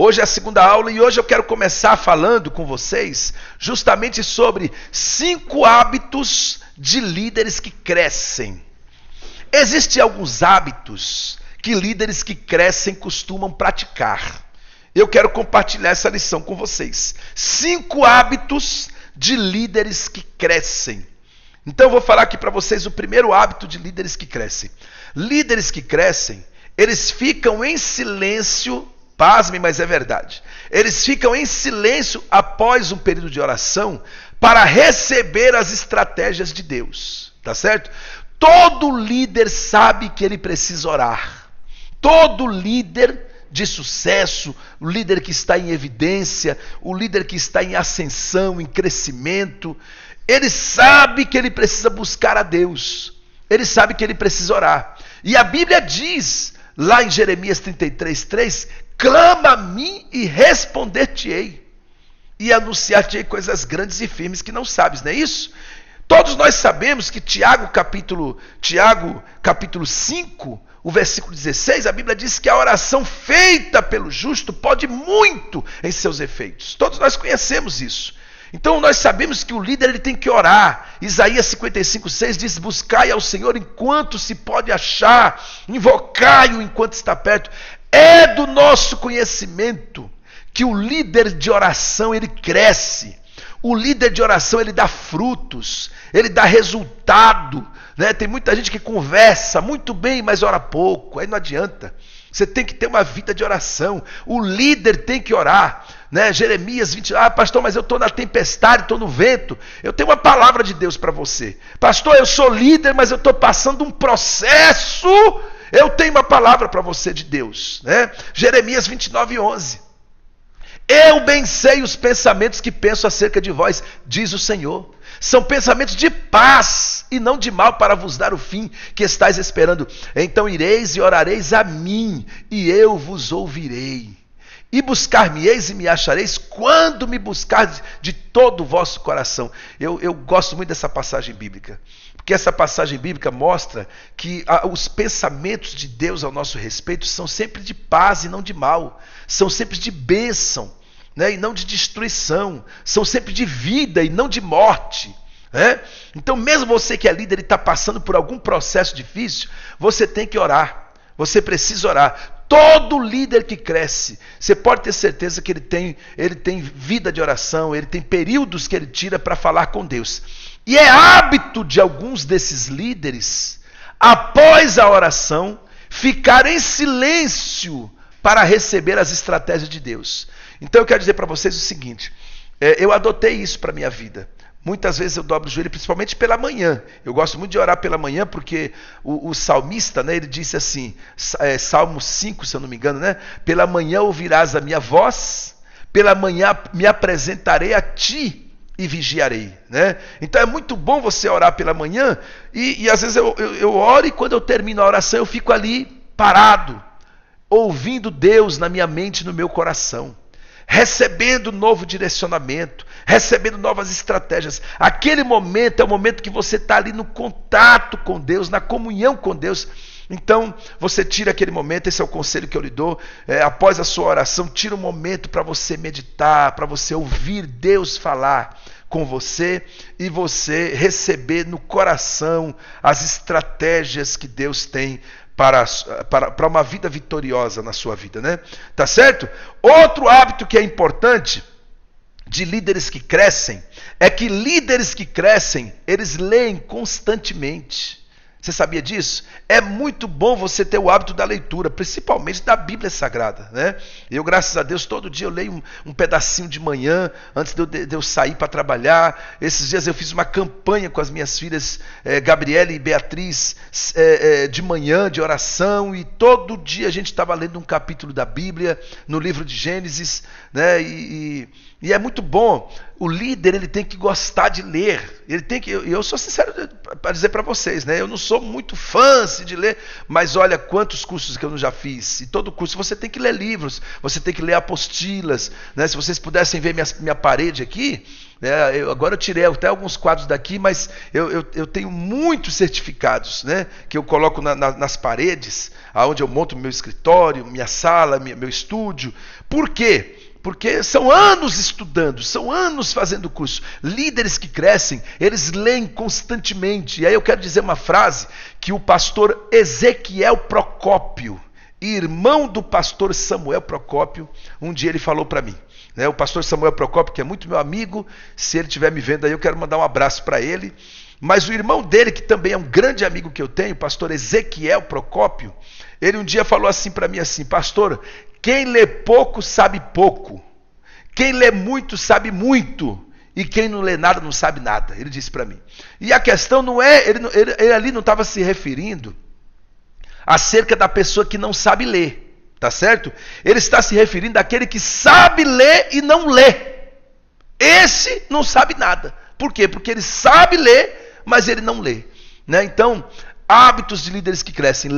Hoje é a segunda aula e hoje eu quero começar falando com vocês justamente sobre 5 hábitos de líderes que crescem. Existem alguns hábitos que líderes que crescem costumam praticar. Eu quero compartilhar essa lição com vocês. 5 hábitos de líderes que crescem. Então eu vou falar aqui para vocês o primeiro hábito de líderes que crescem. Líderes que crescem, eles ficam em silêncio, pasme, mas é verdade. Eles ficam em silêncio após um período de oração para receber as estratégias de Deus, tá certo? Todo líder sabe que ele precisa orar. Todo líder de sucesso, o líder que está em evidência, o líder que está em ascensão, em crescimento, ele sabe que ele precisa buscar a Deus. Ele sabe que ele precisa orar. E a Bíblia diz, lá em Jeremias 33:3, clama a mim e responder-te-ei, e anunciar-te-ei coisas grandes e firmes que não sabes, não é isso? Todos nós sabemos que Tiago capítulo 5, o versículo 16, a Bíblia diz que a oração feita pelo justo pode muito em seus efeitos. Todos nós conhecemos isso. Então nós sabemos que o líder ele tem que orar. Isaías 55:6 diz, buscai ao Senhor enquanto se pode achar, invocai-o enquanto está perto. É do nosso conhecimento que o líder de oração ele cresce. O líder de oração ele dá frutos, ele dá resultado, né? Tem muita gente que conversa muito bem, mas ora pouco, aí não adianta. Você tem que ter uma vida de oração. O líder tem que orar, né? Jeremias 20, pastor, mas eu estou na tempestade, estou no vento. Eu tenho uma palavra de Deus para você. Pastor, eu sou líder, mas eu estou passando um processo. Eu tenho uma palavra para você de Deus, né? Jeremias 29:11. Eu bem sei os pensamentos que penso acerca de vós, diz o Senhor. São pensamentos de paz e não de mal, para vos dar o fim que estáis esperando. Então ireis e orareis a mim, e eu vos ouvirei. E buscar-me-eis e me achareis, quando me buscardes de todo o vosso coração. Eu gosto muito dessa passagem bíblica, porque essa passagem bíblica mostra que os pensamentos de Deus ao nosso respeito são sempre de paz e não de mal. São sempre de bênção, né, e não de destruição. São sempre de vida e não de morte, né? Então mesmo você que é líder e está passando por algum processo difícil, você tem que orar. Você precisa orar. Todo líder que cresce, você pode ter certeza que ele tem vida de oração, ele tem períodos que ele tira para falar com Deus. E é hábito de alguns desses líderes, após a oração, ficar em silêncio para receber as estratégias de Deus. Então eu quero dizer para vocês o seguinte, eu adotei isso para a minha vida. Muitas vezes eu dobro o joelho, principalmente pela manhã. Eu gosto muito de orar pela manhã, porque o salmista, né, ele disse assim, Salmo 5, se eu não me engano, né? Pela manhã ouvirás a minha voz, pela manhã me apresentarei a ti e vigiarei, né? Então é muito bom você orar pela manhã, e às vezes eu oro e quando eu termino a oração eu fico ali parado, ouvindo Deus na minha mente e no meu coração, recebendo novo direcionamento, recebendo novas estratégias. Aquele momento é o momento que você está ali no contato com Deus, na comunhão com Deus. Então você tira aquele momento, esse é o conselho que eu lhe dou, após a sua oração, tira um momento para você meditar, para você ouvir Deus falar com você e você receber no coração as estratégias que Deus tem para uma vida vitoriosa na sua vida, né? Tá certo? Outro hábito que é importante de líderes que crescem é que líderes que crescem, eles leem constantemente. Você sabia disso? É muito bom você ter o hábito da leitura, principalmente da Bíblia Sagrada, né? Eu, graças a Deus, todo dia eu leio um pedacinho de manhã, antes de eu sair para trabalhar. Esses dias eu fiz uma campanha com as minhas filhas, Gabriela e Beatriz, de manhã, de oração, e todo dia a gente estava lendo um capítulo da Bíblia, no livro de Gênesis, né? E é muito bom. O líder, ele tem que gostar de ler. Ele tem que. Eu sou sincero para dizer para vocês, né? Eu não sou muito fã de ler, mas olha quantos cursos que eu já fiz. E todo curso você tem que ler livros, você tem que ler apostilas, né? Se vocês pudessem ver minha parede aqui, né? Agora eu tirei até alguns quadros daqui, mas eu tenho muitos certificados, né? Que eu coloco nas paredes, onde eu monto meu escritório, minha sala, meu estúdio. Por quê? Porque são anos estudando, são anos fazendo curso. Líderes que crescem, eles leem constantemente. E aí eu quero dizer uma frase que o pastor Ezequiel Procópio, irmão do pastor Samuel Procópio, um dia ele falou para mim. O pastor Samuel Procópio, que é muito meu amigo, se ele estiver me vendo aí, eu quero mandar um abraço para ele. Mas o irmão dele, que também é um grande amigo que eu tenho, o pastor Ezequiel Procópio, ele um dia falou assim para mim, assim: pastor, quem lê pouco sabe pouco, quem lê muito sabe muito, e quem não lê nada não sabe nada. Ele disse para mim. E a questão não é, ele ali não estava se referindo acerca da pessoa que não sabe ler. Tá certo? Ele está se referindo àquele que sabe ler e não lê. Esse não sabe nada. Por quê? Porque ele sabe ler, mas ele não lê. Né? Então, hábitos de líderes que crescem: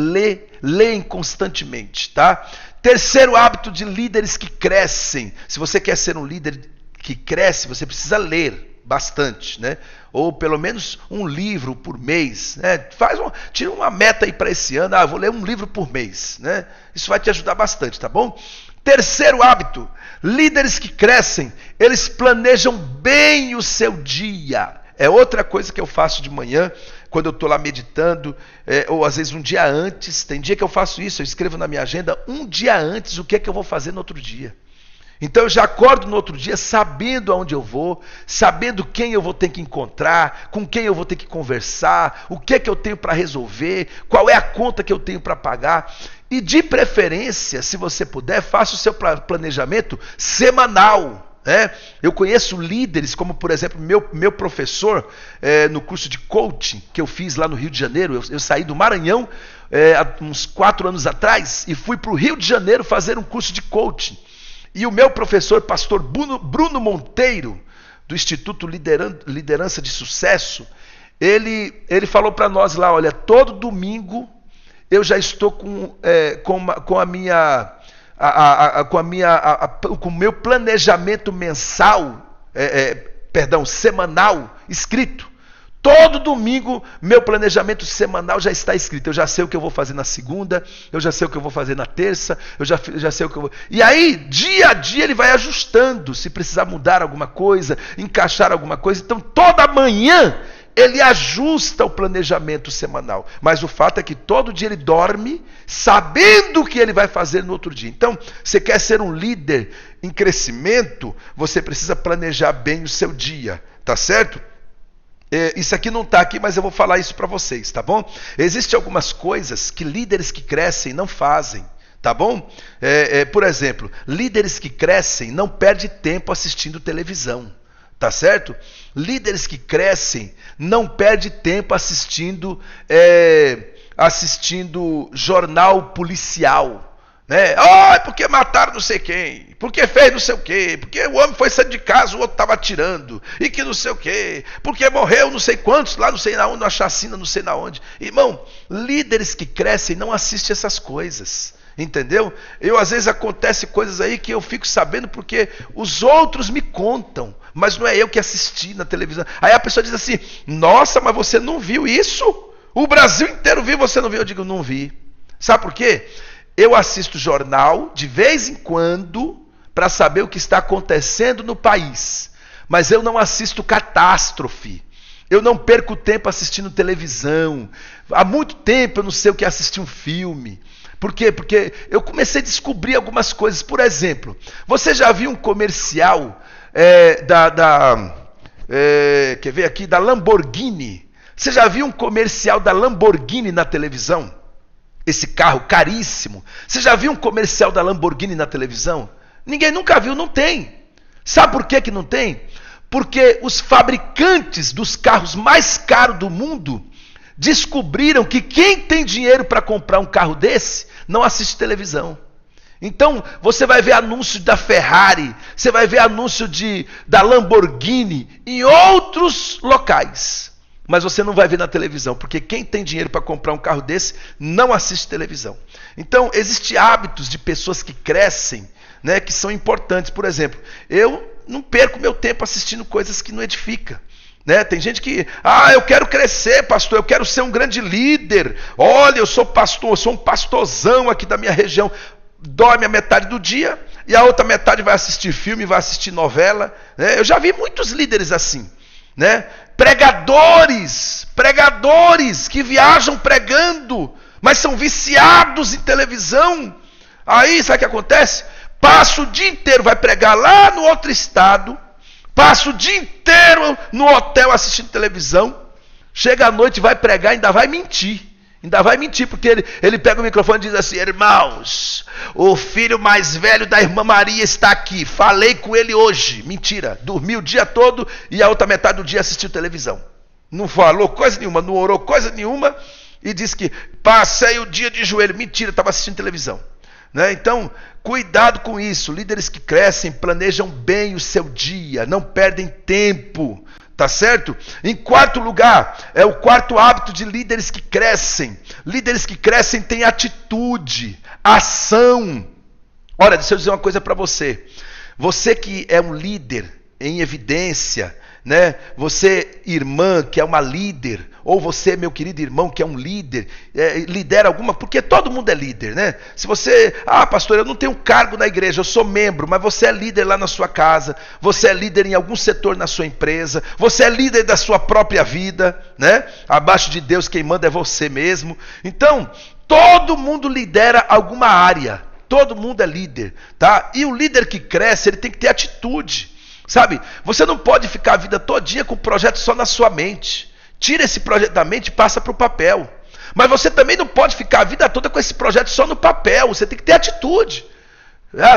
leem constantemente. Tá? Terceiro hábito de líderes que crescem: se você quer ser um líder que cresce, você precisa ler bastante, né? Ou pelo menos um livro por mês, né? Tira uma meta aí para esse ano. Eu vou ler um livro por mês, né? Isso vai te ajudar bastante, tá bom? Terceiro hábito: líderes que crescem, eles planejam bem o seu dia. É outra coisa que eu faço de manhã, quando eu estou lá meditando, ou às vezes um dia antes. Tem dia que eu faço isso, eu escrevo na minha agenda um dia antes o que é que eu vou fazer no outro dia. Então eu já acordo no outro dia sabendo aonde eu vou, sabendo quem eu vou ter que encontrar, com quem eu vou ter que conversar, o que é que eu tenho para resolver, qual é a conta que eu tenho para pagar. E de preferência, se você puder, faça o seu planejamento semanal. Eu conheço líderes, como por exemplo meu professor no curso de coaching que eu fiz lá no Rio de Janeiro. Eu saí do Maranhão há uns 4 anos atrás e fui para o Rio de Janeiro fazer um curso de coaching. E o meu professor, pastor Bruno Monteiro, do Instituto Liderança de Sucesso, ele falou para nós lá: olha, todo domingo eu já estou com o meu planejamento semanal escrito. Todo domingo, meu planejamento semanal já está escrito. Eu já sei o que eu vou fazer na segunda, eu já sei o que eu vou fazer na terça, eu já sei o que eu vou... E aí, dia a dia, ele vai ajustando, se precisar mudar alguma coisa, encaixar alguma coisa. Então, toda manhã, ele ajusta o planejamento semanal. Mas o fato é que todo dia ele dorme sabendo o que ele vai fazer no outro dia. Então, você quer ser um líder em crescimento, você precisa planejar bem o seu dia, tá certo? Isso aqui não está aqui, mas eu vou falar isso para vocês, tá bom? Existem algumas coisas que líderes que crescem não fazem, tá bom? Por exemplo, líderes que crescem não perdem tempo assistindo televisão, tá certo? Líderes que crescem não perdem tempo assistindo jornal policial. Porque mataram não sei quem, porque fez não sei o quê, porque o homem foi sair de casa, o outro estava atirando, e que não sei o quê, porque morreu não sei quantos, lá não sei na onde, na chacina não sei na onde. Irmão, líderes que crescem não assistem essas coisas, entendeu? Às vezes acontece coisas aí que eu fico sabendo porque os outros me contam, mas não é eu que assisti na televisão. Aí a pessoa diz assim: nossa, mas você não viu isso? O Brasil inteiro viu, você não viu? Eu digo: não vi. Sabe por quê? Eu assisto jornal de vez em quando para saber o que está acontecendo no país. Mas eu não assisto catástrofe. Eu não perco tempo assistindo televisão. Há muito tempo eu não sei o que é assistir um filme. Por quê? Porque eu comecei a descobrir algumas coisas. Por exemplo, você já viu um comercial quer ver aqui, da Lamborghini? Você já viu um comercial da Lamborghini na televisão? Esse carro caríssimo. Você já viu um comercial da Lamborghini na televisão? Ninguém nunca viu, não tem. Sabe por que não tem? Porque os fabricantes dos carros mais caros do mundo descobriram que quem tem dinheiro para comprar um carro desse não assiste televisão. Então, você vai ver anúncio da Ferrari, você vai ver anúncio da Lamborghini em outros locais. mas você não vai ver na televisão, porque quem tem dinheiro para comprar um carro desse não assiste televisão. Então, existem hábitos de pessoas que crescem, né, que são importantes. Por exemplo, eu não perco meu tempo assistindo coisas que não edificam. Né? Tem gente que, eu quero crescer, pastor, eu quero ser um grande líder. Olha, eu sou pastor, eu sou um pastorzão aqui da minha região. Dorme a metade do dia e a outra metade vai assistir filme, vai assistir novela. Né? Eu já vi muitos líderes assim, né? Pregadores que viajam pregando, mas são viciados em televisão. Aí, sabe o que acontece? Passa o dia inteiro, vai pregar lá no outro estado, passa o dia inteiro no hotel assistindo televisão, chega à noite, vai pregar e ainda vai mentir. Porque ele pega o microfone e diz assim: irmãos, o filho mais velho da irmã Maria está aqui, falei com ele hoje. Mentira, dormiu o dia todo e a outra metade do dia assistiu televisão. Não falou coisa nenhuma, não orou coisa nenhuma e disse que passei o dia de joelho. Mentira, estava assistindo televisão. Né? Então, cuidado com isso. Líderes que crescem planejam bem o seu dia, não perdem tempo. Tá certo? Em quarto lugar, é o quarto hábito de líderes que crescem. Líderes que crescem têm atitude, ação. Olha, deixa eu dizer uma coisa para você. Você que é um líder em evidência, né? Você, irmã, que é uma líder, ou você, meu querido irmão, que é um líder, lidera alguma, porque todo mundo é líder, né? Se você, pastor, eu não tenho cargo na igreja, eu sou membro, mas você é líder lá na sua casa, você é líder em algum setor na sua empresa, você é líder da sua própria vida, né? Abaixo de Deus quem manda é você mesmo. Então, todo mundo lidera alguma área, todo mundo é líder, tá? E o líder que cresce, ele tem que ter atitude. Sabe, você não pode ficar a vida todinha com o projeto só na sua mente. Tira esse projeto da mente e passa para o papel. Mas você também não pode ficar a vida toda com esse projeto só no papel. Você tem que ter atitude.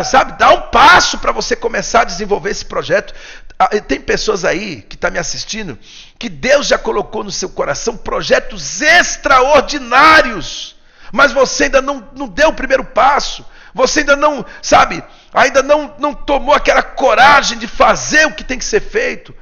Sabe, dá um passo para você começar a desenvolver esse projeto. Tem pessoas aí que estão me assistindo, que Deus já colocou no seu coração projetos extraordinários. Mas você ainda não deu o primeiro passo. Você ainda não, sabe, ainda não tomou aquela coragem de fazer o que tem que ser feito.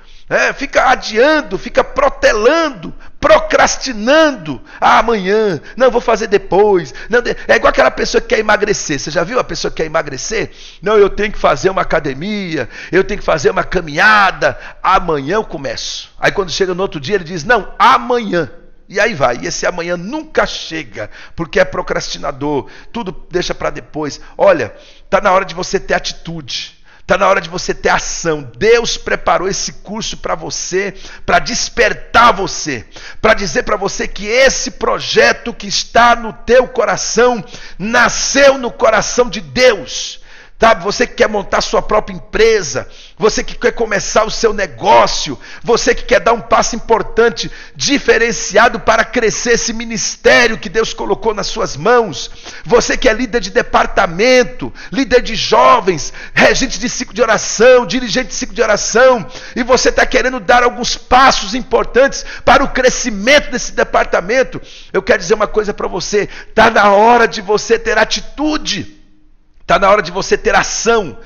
Fica adiando, fica protelando, procrastinando. Amanhã, não, vou fazer depois. Não, é igual aquela pessoa que quer emagrecer. Você já viu a pessoa que quer emagrecer? Não, eu tenho que fazer uma academia, eu tenho que fazer uma caminhada. Amanhã eu começo. Aí quando chega no outro dia ele diz, não, amanhã. E aí vai, e esse amanhã nunca chega, porque é procrastinador, tudo deixa para depois. Olha, está na hora de você ter atitude, está na hora de você ter ação. Deus preparou esse curso para você, para despertar você, para dizer para você que esse projeto que está no teu coração, nasceu no coração de Deus. Sabe, você que quer montar sua própria empresa, você que quer começar o seu negócio, você que quer dar um passo importante, diferenciado para crescer esse ministério que Deus colocou nas suas mãos, você que é líder de departamento, líder de jovens, regente de ciclo de oração, dirigente de ciclo de oração, e você está querendo dar alguns passos importantes para o crescimento desse departamento, eu quero dizer uma coisa para você, está na hora de você ter atitude. Está na hora de você ter ação.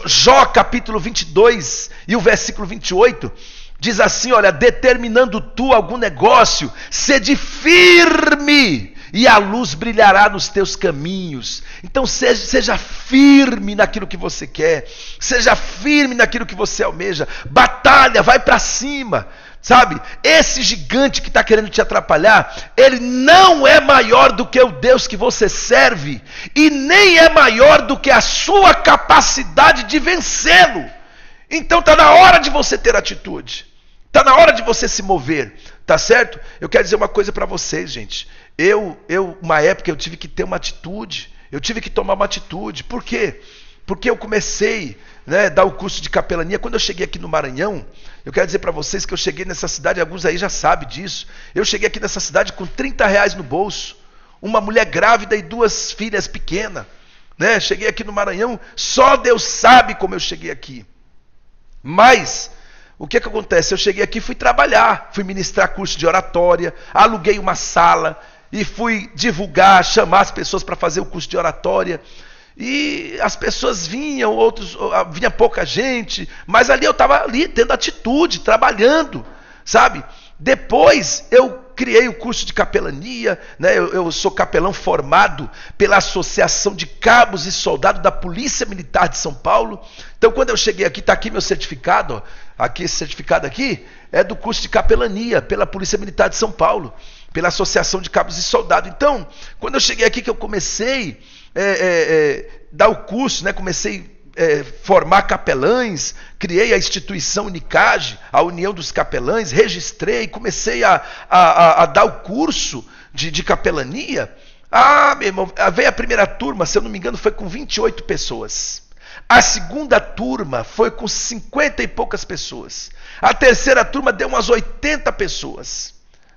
Jó capítulo 22 e o versículo 28 diz assim, olha, determinando tu algum negócio, sede firme e a luz brilhará nos teus caminhos. Então seja firme naquilo que você quer, seja firme naquilo que você almeja, batalha, vai para cima. Sabe, esse gigante que está querendo te atrapalhar, ele não é maior do que o Deus que você serve, e nem é maior do que a sua capacidade de vencê-lo. Então está na hora de você ter atitude, está na hora de você se mover, tá certo? Eu quero dizer uma coisa para vocês, gente. Uma época eu tive que ter uma atitude, eu tive que tomar uma atitude. Por quê? Porque eu comecei, né, dar o curso de capelania. Quando eu cheguei aqui no Maranhão, eu quero dizer para vocês que eu cheguei nessa cidade, alguns aí já sabem disso, eu cheguei aqui nessa cidade com R$30 no bolso, uma mulher grávida e 2 filhas pequenas, né? Cheguei aqui no Maranhão, só Deus sabe como eu cheguei aqui. Mas o que acontece? Eu cheguei aqui e fui trabalhar, fui ministrar curso de oratória, aluguei uma sala e fui divulgar, chamar as pessoas para fazer o curso de oratória. E as pessoas vinham, vinha pouca gente, mas ali eu estava ali tendo atitude, trabalhando, sabe? Depois eu criei o curso de capelania, né? Eu sou capelão formado pela Associação de Cabos e Soldados da Polícia Militar de São Paulo. Então quando eu cheguei aqui, está aqui meu certificado, ó. Aqui, esse certificado aqui é do curso de capelania pela Polícia Militar de São Paulo, pela Associação de Cabos e Soldados. Então, quando eu cheguei aqui que eu comecei dar o curso, né? Comecei formar capelães, criei a instituição Unicage, a União dos Capelães, registrei, comecei a dar o curso de capelania. Meu irmão, veio a primeira turma, se eu não me engano, foi com 28 pessoas. A segunda turma foi com 50 e poucas pessoas. A terceira turma deu umas 80 pessoas.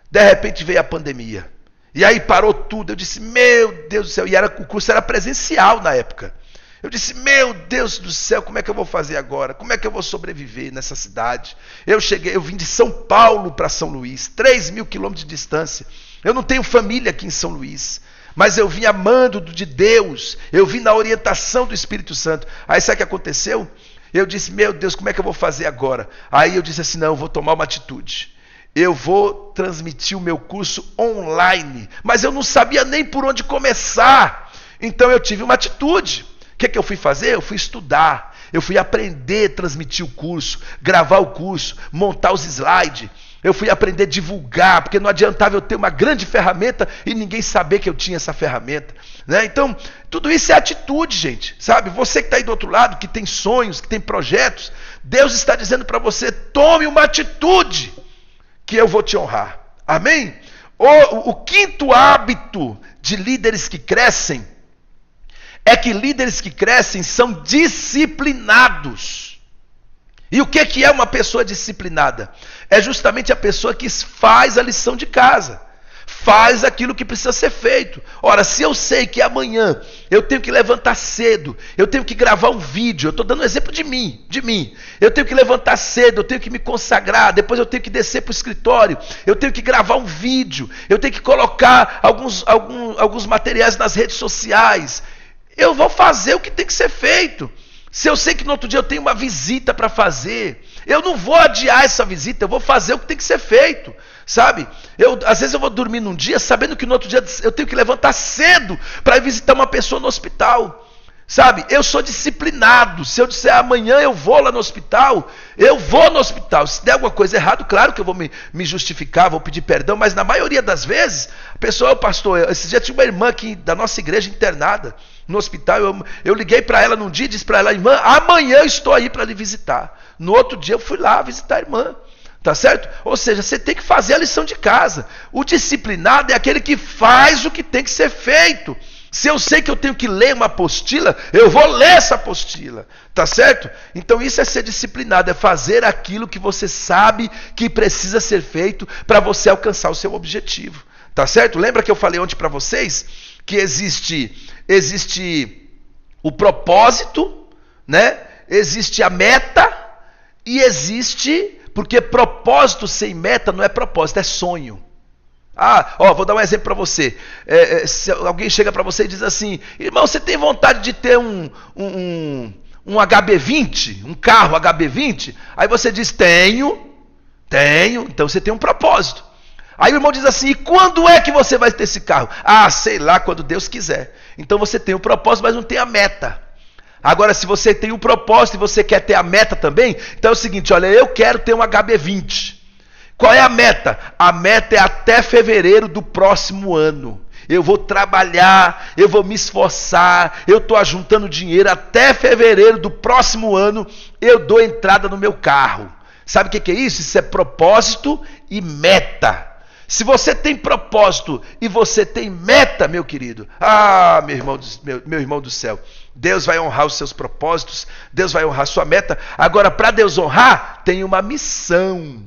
De repente veio a pandemia. E aí parou tudo. Eu disse, meu Deus do céu. E o curso era presencial na época. Eu disse, meu Deus do céu, como é que eu vou fazer agora? Como é que eu vou sobreviver nessa cidade? Eu vim de São Paulo para São Luís, 3.000 quilômetros de distância. Eu não tenho família aqui em São Luís, mas eu vim amando de Deus, eu vim na orientação do Espírito Santo. Aí sabe o que aconteceu? Eu disse, meu Deus, como é que eu vou fazer agora? Aí eu disse assim, não, eu vou tomar uma atitude. Eu vou transmitir o meu curso online, mas eu não sabia nem por onde começar. Então eu tive uma atitude. O que eu fui fazer? Eu fui estudar, eu fui aprender a transmitir o curso, gravar o curso, montar os slides. Eu fui aprender a divulgar, porque não adiantava eu ter uma grande ferramenta e ninguém saber que eu tinha essa ferramenta, né? Então, tudo isso é atitude, gente, sabe? Você que está aí do outro lado, que tem sonhos, que tem projetos, Deus está dizendo para você, tome uma atitude, que eu vou te honrar. Amém? O quinto hábito de líderes que crescem, é que líderes que crescem são disciplinados. E o que é uma pessoa disciplinada? É justamente a pessoa que faz a lição de casa, faz aquilo que precisa ser feito. Ora, se eu sei que amanhã eu tenho que levantar cedo, eu tenho que gravar um vídeo, eu estou dando um exemplo de mim, eu tenho que levantar cedo, eu tenho que me consagrar, depois eu tenho que descer para o escritório, eu tenho que gravar um vídeo, eu tenho que colocar alguns materiais nas redes sociais. Eu vou fazer o que tem que ser feito. Se eu sei que no outro dia eu tenho uma visita para fazer, eu não vou adiar essa visita, eu vou fazer o que tem que ser feito, sabe? Às vezes eu vou dormir num dia sabendo que no outro dia eu tenho que levantar cedo para ir visitar uma pessoa no hospital, sabe? Eu sou disciplinado. Se eu disser amanhã eu vou lá no hospital, eu vou no hospital. Se der alguma coisa errada, claro que eu vou me justificar, vou pedir perdão, mas na maioria das vezes, a pessoa, pastor, esse dia tinha uma irmã aqui da nossa igreja internada no hospital, eu liguei para ela num dia e disse para ela, irmã, amanhã eu estou aí para lhe visitar. No outro dia eu fui lá visitar a irmã, tá certo? Ou seja, você tem que fazer a lição de casa. O disciplinado é aquele que faz o que tem que ser feito. Se eu sei que eu tenho que ler uma apostila, eu vou ler essa apostila, tá certo? Então isso é ser disciplinado, é fazer aquilo que você sabe que precisa ser feito para você alcançar o seu objetivo, tá certo? Lembra que eu falei ontem para vocês que existe o propósito, né? Existe a meta e existe, porque propósito sem meta não é propósito, é sonho. Vou dar um exemplo para você. Se alguém chega para você e diz assim, irmão, você tem vontade de ter um HB20, um carro HB20? Aí você diz, tenho, então você tem um propósito. Aí o irmão diz assim, e quando é que você vai ter esse carro? Sei lá, quando Deus quiser. Então você tem o propósito, mas não tem a meta. Agora, se você tem o propósito e você quer ter a meta também, então é o seguinte, olha, eu quero ter um HB20. Qual é a meta? A meta é até fevereiro do próximo ano. Eu vou trabalhar, eu vou me esforçar, eu estou ajuntando dinheiro, até fevereiro do próximo ano eu dou entrada no meu carro. Sabe o que é isso? Isso é propósito e meta. Se você tem propósito e você tem meta, meu querido, meu irmão do céu, Deus vai honrar os seus propósitos, Deus vai honrar a sua meta. Agora, para Deus honrar, tem uma missão.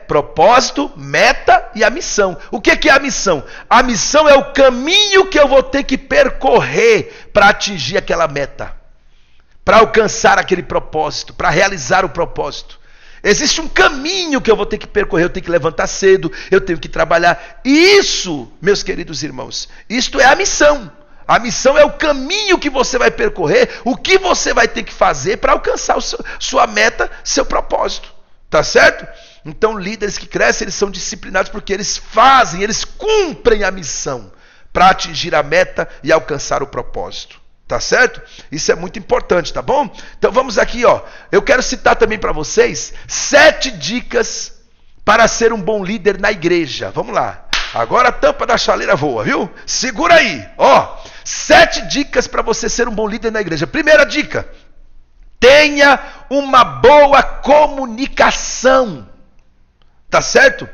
Propósito, meta e a missão. O que é a missão? A missão é o caminho que eu vou ter que percorrer para atingir aquela meta, para alcançar aquele propósito, para realizar o propósito. Existe um caminho que eu vou ter que percorrer, eu tenho que levantar cedo, eu tenho que trabalhar. Isso, meus queridos irmãos, isto é a missão. A missão é o caminho que você vai percorrer, o que você vai ter que fazer para alcançar sua meta, seu propósito. Tá certo? Então líderes que crescem, eles são disciplinados porque eles cumprem a missão para atingir a meta e alcançar o propósito. Tá certo? Isso é muito importante, tá bom? Então vamos aqui, ó. Eu quero citar também para vocês 7 dicas para ser um bom líder na igreja. Vamos lá. Agora a tampa da chaleira voa, viu? Segura aí, ó. 7 dicas para você ser um bom líder na igreja. Primeira dica: tenha uma boa comunicação. Tá certo?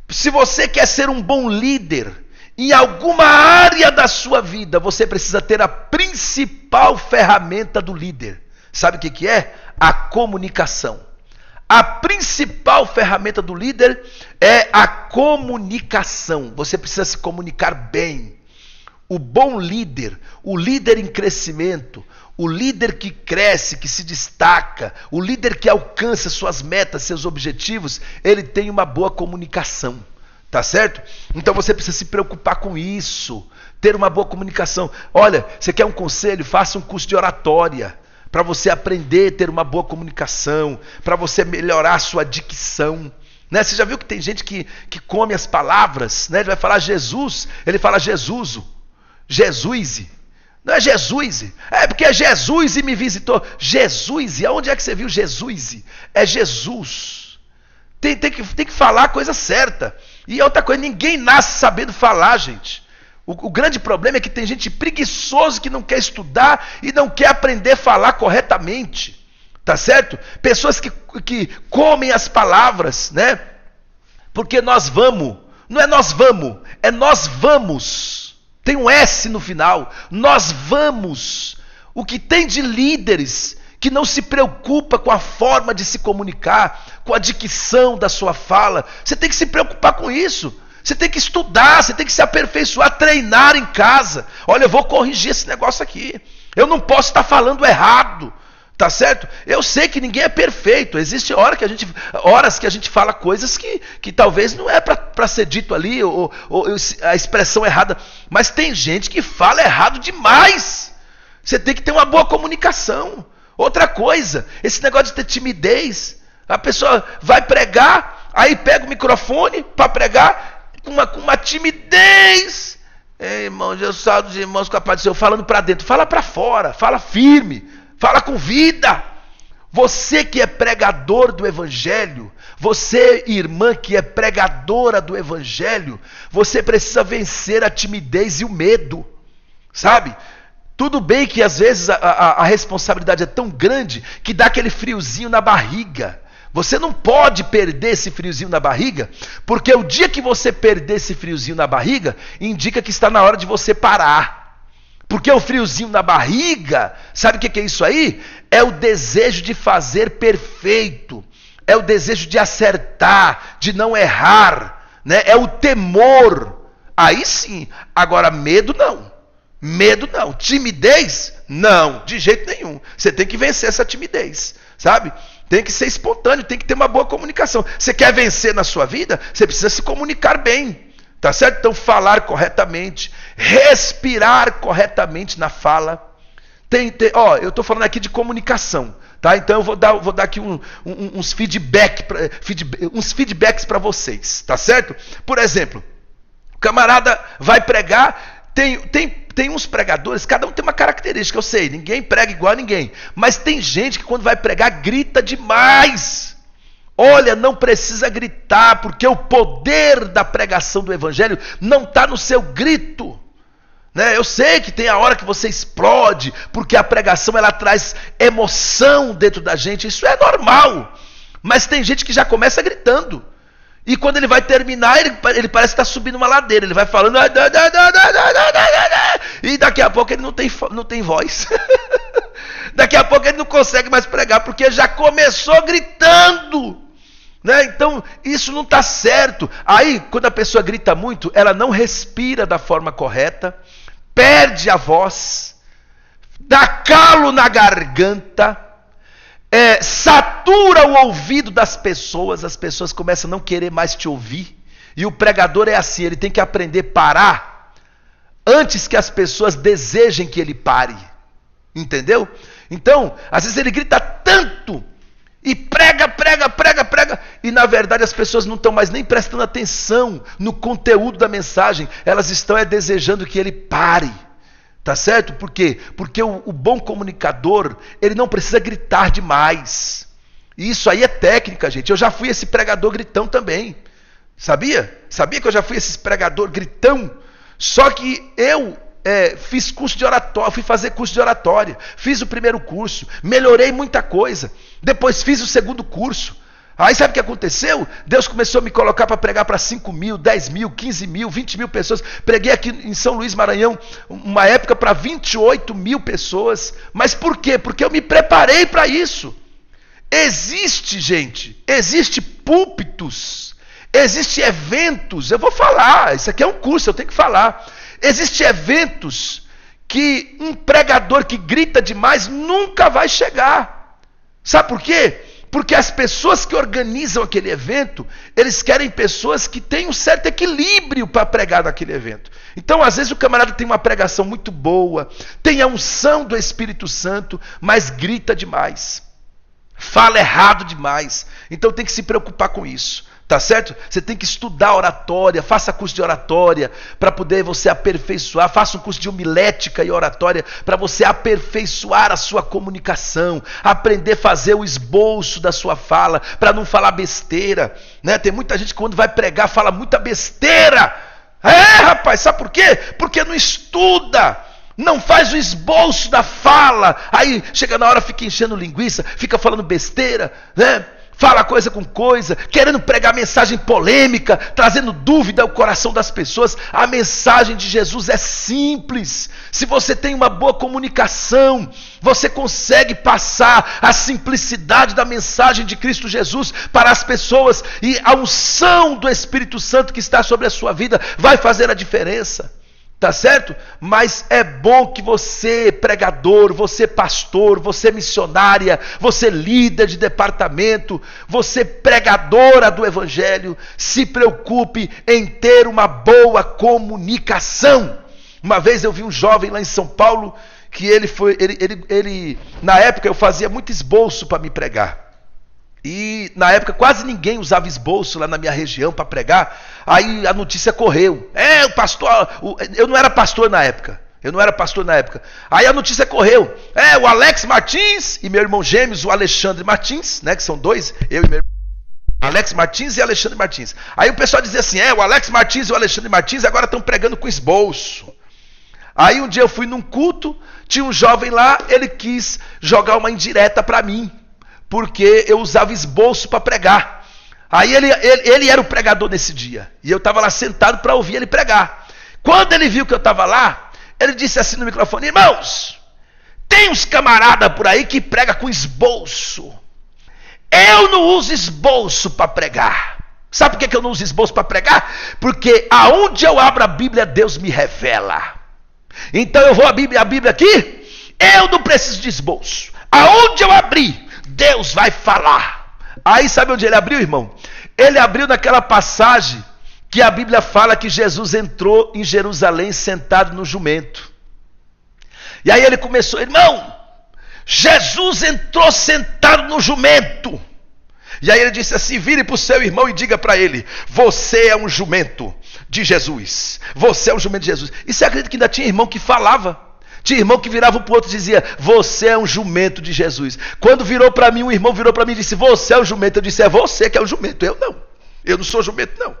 Se você quer ser um bom líder em alguma área da sua vida, você precisa ter a principal ferramenta do líder. Sabe o que é? A comunicação. A principal ferramenta do líder é a comunicação. Você precisa se comunicar bem. O bom líder, o líder em crescimento, o líder que cresce, que se destaca, o líder que alcança suas metas, seus objetivos, ele tem uma boa comunicação. Tá certo? Então você precisa se preocupar com isso, ter uma boa comunicação. Olha, você quer um conselho? Faça um curso de oratória, para você aprender a ter uma boa comunicação, para você melhorar a sua dicção. Né? Você já viu que tem gente que come as palavras, né? Ele vai falar Jesus, ele fala Jesuso, Jesus. Não é Jesus, é porque é Jesus e me visitou. Jesus, e aonde é que você viu Jesus? É Jesus. Tem que falar a coisa certa. E outra coisa, ninguém nasce sabendo falar, gente. O grande problema é que tem gente preguiçosa que não quer estudar e não quer aprender a falar corretamente. Tá certo? Pessoas que comem as palavras, né? Porque nós vamos. Não é nós vamos, é nós vamos. Tem um S no final. Nós vamos. O que tem de líderes que não se preocupa com a forma de se comunicar, com a dicção da sua fala. Você tem que se preocupar com isso. Você tem que estudar, você tem que se aperfeiçoar, treinar em casa. Olha, eu vou corrigir esse negócio aqui. Eu não posso estar falando errado, tá certo? Eu sei que ninguém é perfeito. Existe horas que a gente fala coisas que talvez não é para ser dito ali, ou a expressão errada. Mas tem gente que fala errado demais. Você tem que ter uma boa comunicação. Outra coisa, esse negócio de ter timidez. A pessoa vai pregar, aí pega o microfone para pregar com uma timidez. Ei, irmãos, eu saldo de irmãos com a paz do Senhor, falando para dentro. Fala para fora, fala firme, fala com vida. Você que é pregador do evangelho, você, irmã, que é pregadora do evangelho, você precisa vencer a timidez e o medo, sabe? Tudo bem que às vezes a responsabilidade é tão grande que dá aquele friozinho na barriga. Você não pode perder esse friozinho na barriga, porque o dia que você perder esse friozinho na barriga, indica que está na hora de você parar. Porque o friozinho na barriga, sabe o que é isso aí? É o desejo de fazer perfeito, é o desejo de acertar, de não errar, né? É o temor. Aí sim. Agora medo não. Medo não, timidez não, de jeito nenhum. Você tem que vencer essa timidez, sabe? Tem que ser espontâneo, tem que ter uma boa comunicação. Você quer vencer na sua vida? Você precisa se comunicar bem, tá certo? Então falar corretamente, respirar corretamente na fala. Eu estou falando aqui de comunicação, tá? Então eu vou dar aqui uns feedbacks para vocês, tá certo? Por exemplo, o camarada vai pregar. Tem uns pregadores, cada um tem uma característica, eu sei, ninguém prega igual a ninguém. Mas tem gente que quando vai pregar grita demais. Olha, não precisa gritar, porque o poder da pregação do evangelho não está no seu grito. Né? Eu sei que tem a hora que você explode, porque a pregação ela traz emoção dentro da gente, isso é normal. Mas tem gente que já começa gritando. E quando ele vai terminar, ele parece estar subindo uma ladeira. Ele vai falando. E daqui a pouco ele não tem voz. Daqui a pouco ele não consegue mais pregar, porque já começou gritando. Né? Então, isso não está certo. Aí, quando a pessoa grita muito, ela não respira da forma correta, perde a voz, dá calo na garganta. Satura o ouvido das pessoas, as pessoas começam a não querer mais te ouvir. E o pregador é assim, ele tem que aprender a parar antes que as pessoas desejem que ele pare. Entendeu? Então, às vezes ele grita tanto E prega, e na verdade as pessoas não estão mais nem prestando atenção no conteúdo da mensagem, elas estão desejando que ele pare, tá certo? Por quê? Porque o bom comunicador, ele não precisa gritar demais. E isso aí é técnica, gente. Eu já fui esse pregador gritão também, sabia? Sabia que eu já fui esse pregador gritão? Só que eu fiz curso de oratória, fui fazer curso de oratória, fiz o primeiro curso, melhorei muita coisa, depois fiz o segundo curso. Aí sabe o que aconteceu? Deus começou a me colocar para pregar para 5 mil, 10 mil, 15 mil, 20 mil pessoas. Preguei aqui em São Luís, Maranhão, uma época para 28 mil pessoas. Mas por quê? Porque eu me preparei para isso. Existe, gente, existe púlpitos, existe eventos. Eu vou falar, isso aqui é um curso, eu tenho que falar. Existem eventos que um pregador que grita demais nunca vai chegar. Sabe por quê? Porque as pessoas que organizam aquele evento, eles querem pessoas que têm um certo equilíbrio para pregar naquele evento. Então, às vezes o camarada tem uma pregação muito boa, tem a unção do Espírito Santo, mas grita demais, fala errado demais. Então tem que se preocupar com isso. Tá certo? Você tem que estudar oratória, faça curso de oratória para poder você aperfeiçoar, faça um curso de homilética e oratória para você aperfeiçoar a sua comunicação, aprender a fazer o esboço da sua fala, para não falar besteira, né? Tem muita gente que quando vai pregar fala muita besteira. Rapaz, sabe por quê? Porque não estuda, não faz o esboço da fala, aí chega na hora fica enchendo linguiça, fica falando besteira, né? Fala coisa com coisa, querendo pregar mensagem polêmica, trazendo dúvida ao coração das pessoas. A mensagem de Jesus é simples. Se você tem uma boa comunicação, você consegue passar a simplicidade da mensagem de Cristo Jesus para as pessoas. E a unção do Espírito Santo que está sobre a sua vida vai fazer a diferença. Tá certo? Mas é bom que você, pregador, você pastor, você missionária, você líder de departamento, você pregadora do evangelho, se preocupe em ter uma boa comunicação. Uma vez eu vi um jovem lá em São Paulo, que ele na época eu fazia muito esboço para me pregar. E na época quase ninguém usava esboço lá na minha região para pregar. Aí a notícia correu. O pastor, eu não era pastor na época. Aí a notícia correu. O Alex Martins e meu irmão gêmeos, o Alexandre Martins, né, que são dois, eu e meu irmão, Alex Martins e Alexandre Martins. Aí o pessoal dizia assim: o Alex Martins e o Alexandre Martins agora estão pregando com esboço. Aí um dia eu fui num culto, tinha um jovem lá, ele quis jogar uma indireta para mim, porque eu usava esboço para pregar. Aí ele era o pregador nesse dia, e eu estava lá sentado para ouvir ele pregar. Quando ele viu que eu estava lá, ele disse assim no microfone: irmãos, tem uns camaradas por aí que prega com esboço. Eu não uso esboço para pregar. Sabe por que eu não uso esboço para pregar? Porque aonde eu abro a Bíblia, Deus me revela. Então eu vou abrir a Bíblia aqui, eu não preciso de esboço. Aonde eu abrir, Deus vai falar. Aí sabe onde ele abriu, irmão? Ele abriu naquela passagem que a Bíblia fala que Jesus entrou em Jerusalém sentado no jumento. E aí ele começou: irmão, Jesus entrou sentado no jumento. E aí ele disse assim: vire para o seu irmão e diga para ele: você é um jumento de Jesus. Você é um jumento de Jesus. E você acredita que ainda tinha irmão que falava? Tinha irmão que virava para o outro e dizia: você é um jumento de Jesus. Quando virou para mim, um irmão virou para mim e disse: você é um jumento. Eu disse: é você que é o jumento, eu não. Eu não sou jumento, não.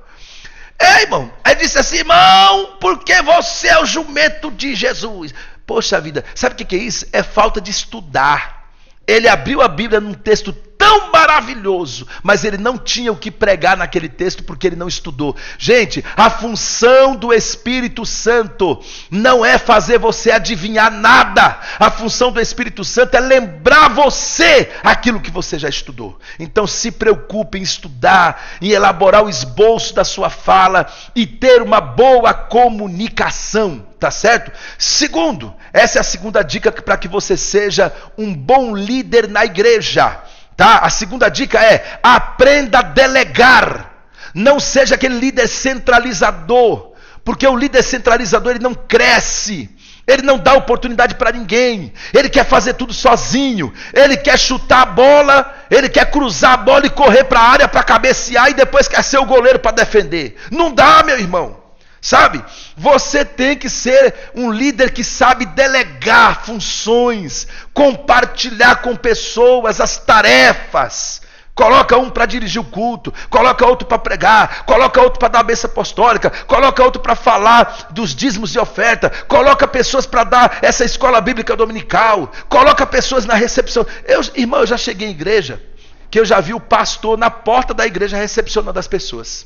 Irmão. Aí disse assim: irmão, porque você é o jumento de Jesus. Poxa vida, sabe o que é isso? É falta de estudar. Ele abriu a Bíblia num texto tão maravilhoso, mas ele não tinha o que pregar naquele texto porque ele não estudou. Gente, a função do Espírito Santo não é fazer você adivinhar nada. A função do Espírito Santo é lembrar você aquilo que você já estudou. Então se preocupe em estudar, em elaborar o esboço da sua fala e ter uma boa comunicação, tá certo? Segundo, essa é a segunda dica para que você seja um bom líder na igreja. Tá? A segunda dica é: aprenda a delegar. Não seja aquele líder centralizador, porque o líder centralizador ele não cresce, Ele não dá oportunidade para ninguém. Ele quer fazer tudo sozinho. Ele quer chutar a bola, ele quer cruzar a bola e correr para a área para cabecear e depois quer ser o goleiro para defender. Não dá, meu irmão. Sabe? Você tem que ser um líder que sabe delegar funções, compartilhar com pessoas as tarefas. Coloca um para dirigir o culto, coloca outro para pregar, coloca outro para dar a bênção apostólica, coloca outro para falar dos dízimos e oferta, coloca pessoas para dar essa escola bíblica dominical, coloca pessoas na recepção. Irmão, eu já cheguei em igreja, que eu já vi o pastor na porta da igreja recepcionando as pessoas.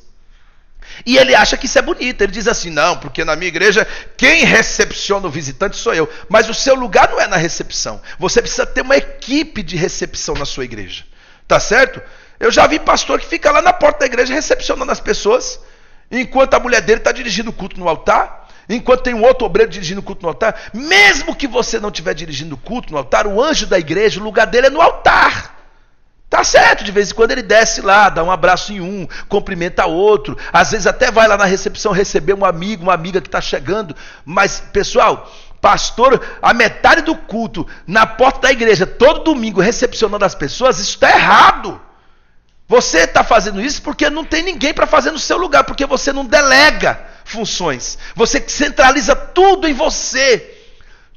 E ele acha que isso é bonito, ele diz assim, não, porque na minha igreja quem recepciona o visitante sou eu. Mas o seu lugar não é na recepção, você precisa ter uma equipe de recepção na sua igreja. Tá certo? Eu já vi pastor que fica lá na porta da igreja recepcionando as pessoas, enquanto a mulher dele está dirigindo o culto no altar, enquanto tem um outro obreiro dirigindo o culto no altar. Mesmo que você não estiver dirigindo o culto no altar, o anjo da igreja, o lugar dele é no altar. Tá certo? De vez em quando ele desce lá, dá um abraço em um, cumprimenta outro, às vezes até vai lá na recepção receber um amigo, uma amiga que está chegando. Mas, pessoal, pastor, a metade do culto na porta da igreja, todo domingo recepcionando as pessoas, isso está errado. Você está fazendo isso porque não tem ninguém para fazer no seu lugar, porque você não delega funções, você centraliza tudo em você.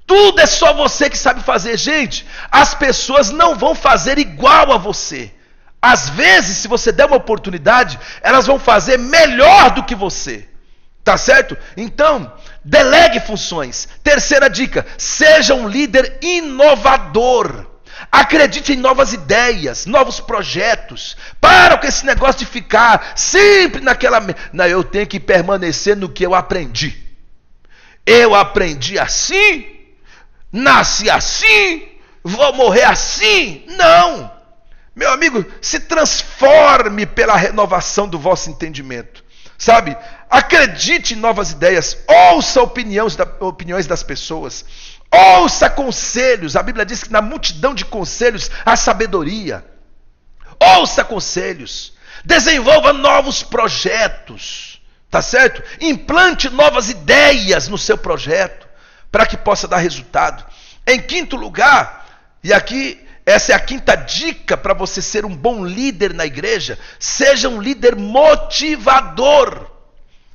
Tudo é só você que sabe fazer. Gente, as pessoas não vão fazer igual a você. Às vezes, se você der uma oportunidade, elas vão fazer melhor do que você. Tá certo? Então, delegue funções. Terceira dica, seja um líder inovador. Acredite em novas ideias, novos projetos. Para com esse negócio de ficar sempre naquela... Não, eu tenho que permanecer no que eu aprendi. Eu aprendi assim, nasci assim, vou morrer assim. Não! Meu amigo, se transforme pela renovação do vosso entendimento. Sabe? Acredite em novas ideias. Ouça opiniões das pessoas. Ouça conselhos. A Bíblia diz que na multidão de conselhos há sabedoria. Ouça conselhos. Desenvolva novos projetos. Tá certo? Implante novas ideias no seu projeto, para que possa dar resultado. Em quinto lugar, e aqui essa é a quinta dica para você ser um bom líder na igreja, seja um líder motivador.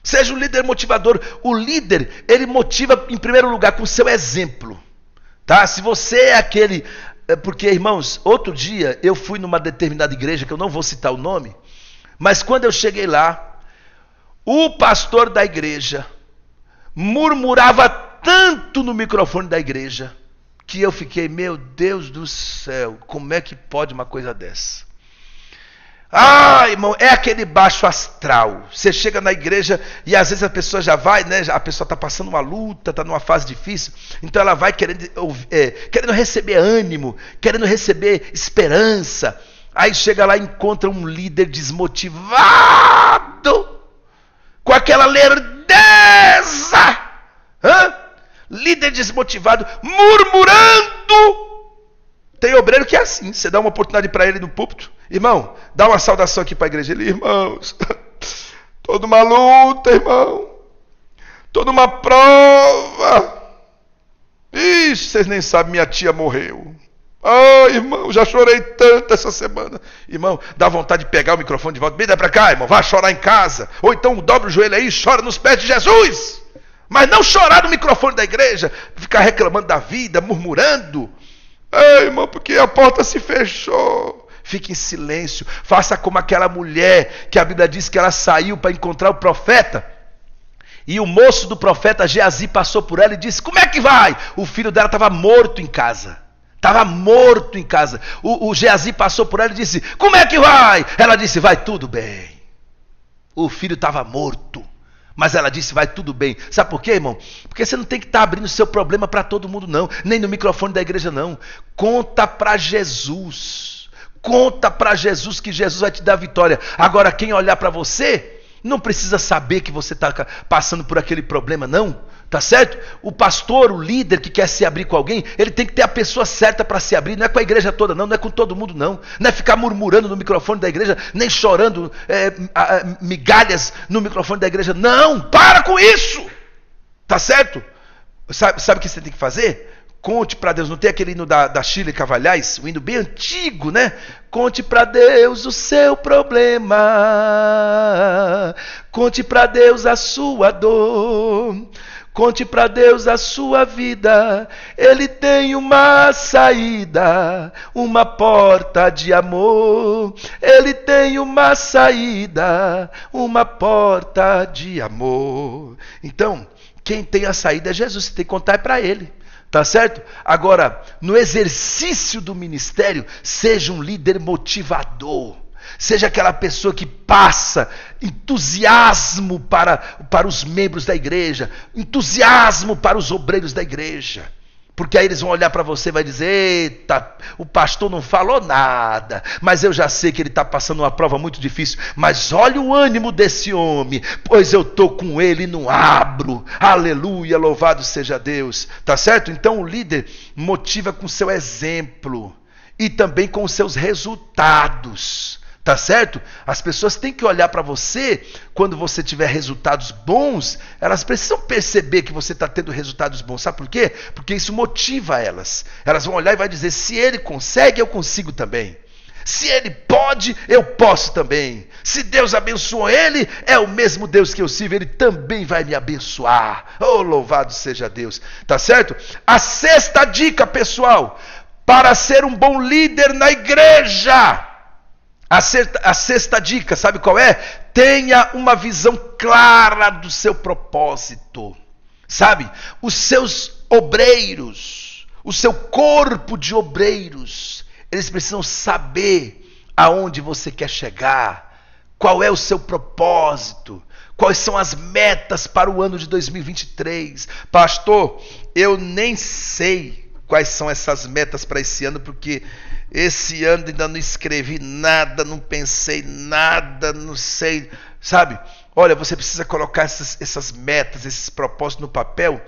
Seja um líder motivador. O líder, ele motiva em primeiro lugar com o seu exemplo. Tá? Se você é aquele... Porque, irmãos, outro dia eu fui numa determinada igreja, que eu não vou citar o nome, mas quando eu cheguei lá, o pastor da igreja murmurava tanto no microfone da igreja, que eu fiquei, meu Deus do céu, como é que pode uma coisa dessa? Ah, irmão, é aquele baixo astral. Você chega na igreja e às vezes a pessoa já vai, né? A pessoa está passando uma luta, está numa fase difícil, então ela vai querendo receber ânimo, querendo receber esperança. Aí chega lá e encontra um líder desmotivado, com aquela lerdeza, líder desmotivado, murmurando. Tem obreiro que é assim, você dá uma oportunidade para ele no púlpito, irmão, dá uma saudação aqui para a igreja. Ele, irmãos, toda uma luta, irmão, toda uma prova. Ixi, vocês nem sabem, minha tia morreu. Ai, irmão, já chorei tanto essa semana. Irmão, dá vontade de pegar o microfone de volta. Vem pra cá, irmão, vá chorar em casa. Ou então dobra o joelho aí e chora nos pés de Jesus. Mas não chorar no microfone da igreja, ficar reclamando da vida, murmurando. Ai, irmão, porque a porta se fechou. Fique em silêncio. Faça como aquela mulher que a Bíblia diz que ela saiu para encontrar o profeta. E o moço do profeta Geazi passou por ela e disse, como é que vai? O filho dela estava morto em casa. Estava morto em casa. O Geazi passou por ela e disse, como é que vai? Ela disse, vai tudo bem. O filho estava morto, mas ela disse, vai tudo bem. Sabe por quê, irmão? Porque você não tem que estar abrindo seu problema para todo mundo, não. Nem no microfone da igreja, não. Conta para Jesus. Conta para Jesus que Jesus vai te dar vitória. Agora, quem olhar para você, não precisa saber que você está passando por aquele problema, não. Tá certo? O pastor, o líder que quer se abrir com alguém, ele tem que ter a pessoa certa para se abrir. Não é com a igreja toda, não. Não é com todo mundo, não. Não é ficar murmurando no microfone da igreja, nem chorando migalhas no microfone da igreja. Não, para com isso. Tá certo? Sabe o que você tem que fazer? Conte para Deus. Não tem aquele hino da Shirley Cavalhais, um hino bem antigo, né? Conte para Deus o seu problema, conte para Deus a sua dor, conte para Deus a sua vida. Ele tem uma saída, uma porta de amor. Ele tem uma saída, uma porta de amor. Então, quem tem a saída é Jesus. Você tem que contar para Ele. Tá certo? Agora, no exercício do ministério, seja um líder motivador. Seja aquela pessoa que passa entusiasmo para os membros da igreja, entusiasmo para os obreiros da igreja. Porque aí eles vão olhar para você e vai dizer: eita, o pastor não falou nada, mas eu já sei que ele está passando uma prova muito difícil. Mas olha o ânimo desse homem, pois eu estou com ele e não abro. Aleluia, louvado seja Deus. Tá certo? Então o líder motiva com seu exemplo e também com os seus resultados. Tá certo? As pessoas têm que olhar para você, quando você tiver resultados bons, elas precisam perceber que você está tendo resultados bons. Sabe por quê? Porque isso motiva elas. Elas vão olhar e vai dizer: se ele consegue, eu consigo também. Se ele pode, eu posso também. Se Deus abençoou ele, é o mesmo Deus que eu sirvo, ele também vai me abençoar. Oh, louvado seja Deus. Tá certo? A sexta dica, pessoal, para ser um bom líder na igreja. A sexta dica, sabe qual é? Tenha uma visão clara do seu propósito. Sabe? Os seus obreiros, o seu corpo de obreiros, eles precisam saber aonde você quer chegar, qual é o seu propósito, quais são as metas para o ano de 2023. Pastor, eu nem sei quais são essas metas para esse ano, porque esse ano ainda não escrevi nada, não pensei nada, não sei, sabe? Olha, você precisa colocar essas metas, esses propósitos no papel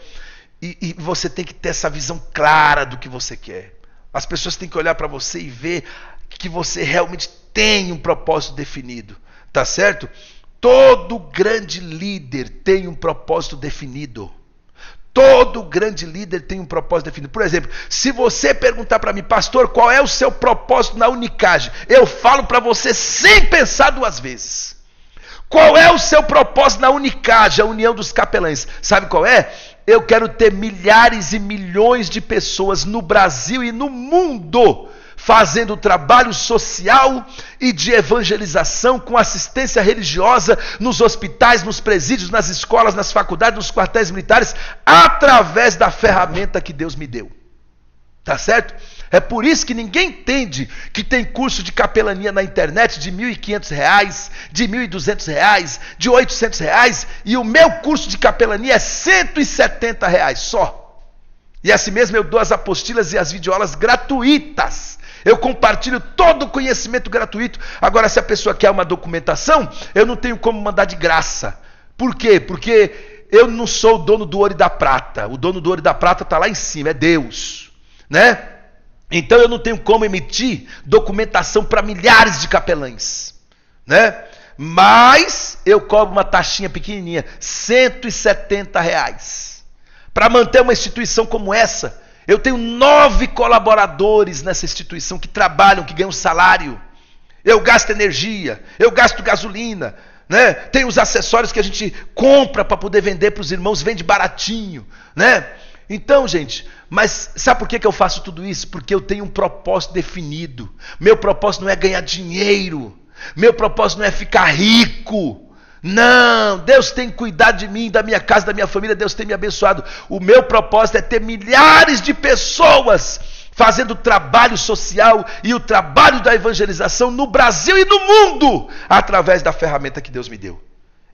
e você tem que ter essa visão clara do que você quer. As pessoas têm que olhar para você e ver que você realmente tem um propósito definido, tá certo? Todo grande líder tem um propósito definido. Todo grande líder tem um propósito definido. Por exemplo, se você perguntar para mim: pastor, qual é o seu propósito na Unicage? Eu falo para você sem pensar duas vezes. Qual é o seu propósito na Unicage, a União dos Capelães? Sabe qual é? Eu quero ter milhares e milhões de pessoas no Brasil e no mundo fazendo trabalho social e de evangelização com assistência religiosa nos hospitais, nos presídios, nas escolas, nas faculdades, nos quartéis militares, através da ferramenta que Deus me deu. Tá certo? É por isso que ninguém entende que tem curso de capelania na internet de R$ 1.500, de R$ 1.200, de R$ 800, e o meu curso de capelania é R$ 170 só. E assim mesmo eu dou as apostilas e as videoaulas gratuitas. Eu compartilho todo o conhecimento gratuito. Agora, se a pessoa quer uma documentação, eu não tenho como mandar de graça. Por quê? Porque eu não sou o dono do ouro e da prata. O dono do ouro e da prata está lá em cima, é Deus, né? Então eu não tenho como emitir documentação para milhares de capelães, né? Mas eu cobro uma taxinha pequenininha, R$ 170. Para manter uma instituição como essa, eu tenho 9 colaboradores nessa instituição que trabalham, que ganham salário. Eu gasto energia, eu gasto gasolina, né? Tem os acessórios que a gente compra para poder vender para os irmãos, vende baratinho, né? Então, gente, mas sabe por que eu faço tudo isso? Porque eu tenho um propósito definido. Meu propósito não é ganhar dinheiro. Meu propósito não é ficar rico. Não, Deus tem cuidado de mim, da minha casa, da minha família, Deus tem me abençoado. O meu propósito é ter milhares de pessoas fazendo trabalho social e o trabalho da evangelização no Brasil e no mundo, através da ferramenta que Deus me deu.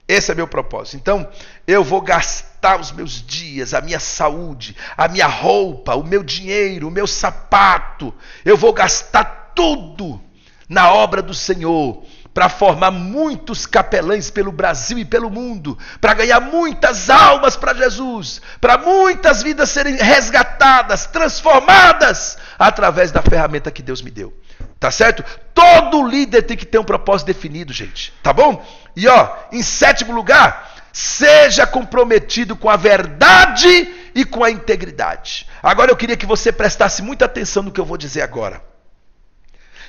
Esse é meu propósito. Então, eu vou gastar os meus dias, a minha saúde, a minha roupa, o meu dinheiro, o meu sapato. Eu vou gastar tudo na obra do Senhor, para formar muitos capelães pelo Brasil e pelo mundo, para ganhar muitas almas para Jesus, para muitas vidas serem resgatadas, transformadas, através da ferramenta que Deus me deu. Tá certo? Todo líder tem que ter um propósito definido, gente. Tá bom? E ó, em 7º lugar, seja comprometido com a verdade e com a integridade. Agora eu queria que você prestasse muita atenção no que eu vou dizer agora.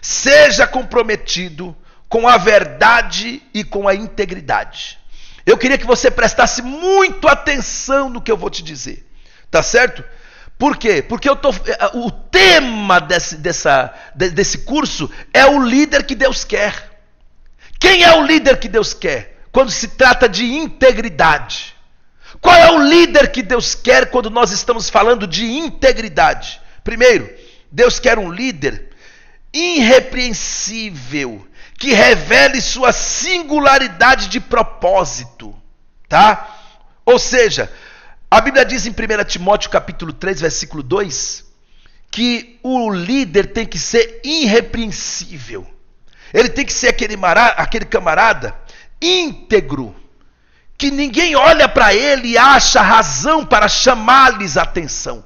Seja comprometido com a verdade e com a integridade. Eu queria que você prestasse muito atenção no que eu vou te dizer. Tá certo? Por quê? Porque o tema desse curso é o líder que Deus quer. Quem é o líder que Deus quer quando se trata de integridade? Qual é o líder que Deus quer quando nós estamos falando de integridade? Primeiro, Deus quer um líder irrepreensível, que revele sua singularidade de propósito, tá? Ou seja, a Bíblia diz em 1 Timóteo capítulo 3, versículo 2, que o líder tem que ser irrepreensível. Ele tem que ser aquele camarada íntegro, que ninguém olha para ele e acha razão para chamar-lhes a atenção,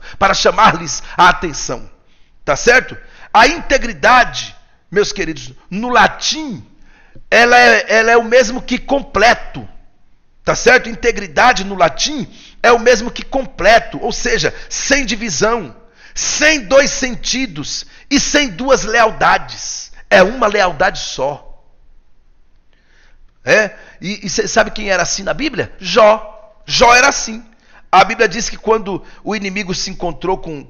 tá certo? A integridade, meus queridos, no latim, ela é o mesmo que completo, tá certo? Integridade no latim é o mesmo que completo, ou seja, sem divisão, sem dois sentidos e sem duas lealdades. É uma lealdade só. E você sabe quem era assim na Bíblia? Jó. Jó era assim. A Bíblia diz que quando o inimigo se encontrou com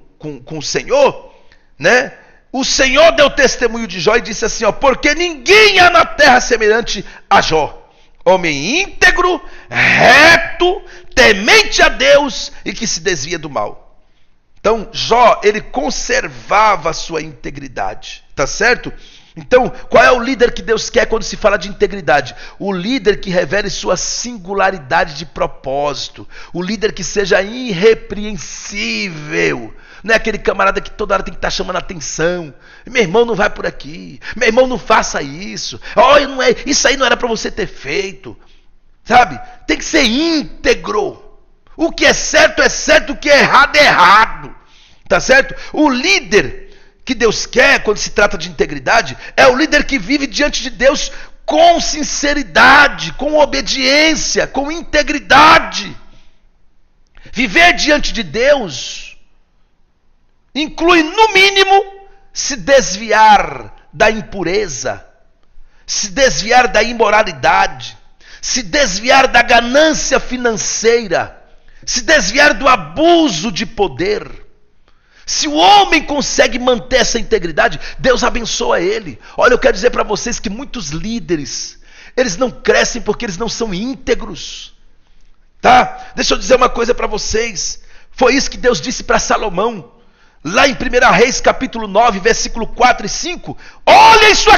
o Senhor, né? O Senhor deu testemunho de Jó e disse assim, porque ninguém há na terra semelhante a Jó. Homem íntegro, reto, temente a Deus e que se desvia do mal. Então, Jó, ele conservava a sua integridade, tá certo? Então, qual é o líder que Deus quer quando se fala de integridade? O líder que revele sua singularidade de propósito. O líder que seja irrepreensível. Não é aquele camarada que toda hora tem que estar chamando a atenção. Meu irmão, não vai por aqui. Meu irmão, não faça isso. Isso aí não era para você ter feito. Sabe? Tem que ser íntegro. O que é certo, o que é errado. Tá certo? O líder que Deus quer quando se trata de integridade é o líder que vive diante de Deus com sinceridade, com obediência, com integridade. Viver diante de Deus inclui, no mínimo, se desviar da impureza, se desviar da imoralidade, se desviar da ganância financeira, se desviar do abuso de poder. Se o homem consegue manter essa integridade, Deus abençoa ele. Olha, eu quero dizer para vocês que muitos líderes, eles não crescem porque eles não são íntegros. Tá? Deixa eu dizer uma coisa para vocês. Foi isso que Deus disse para Salomão. Lá em 1 Reis capítulo 9, versículo 4 e 5. Olha isso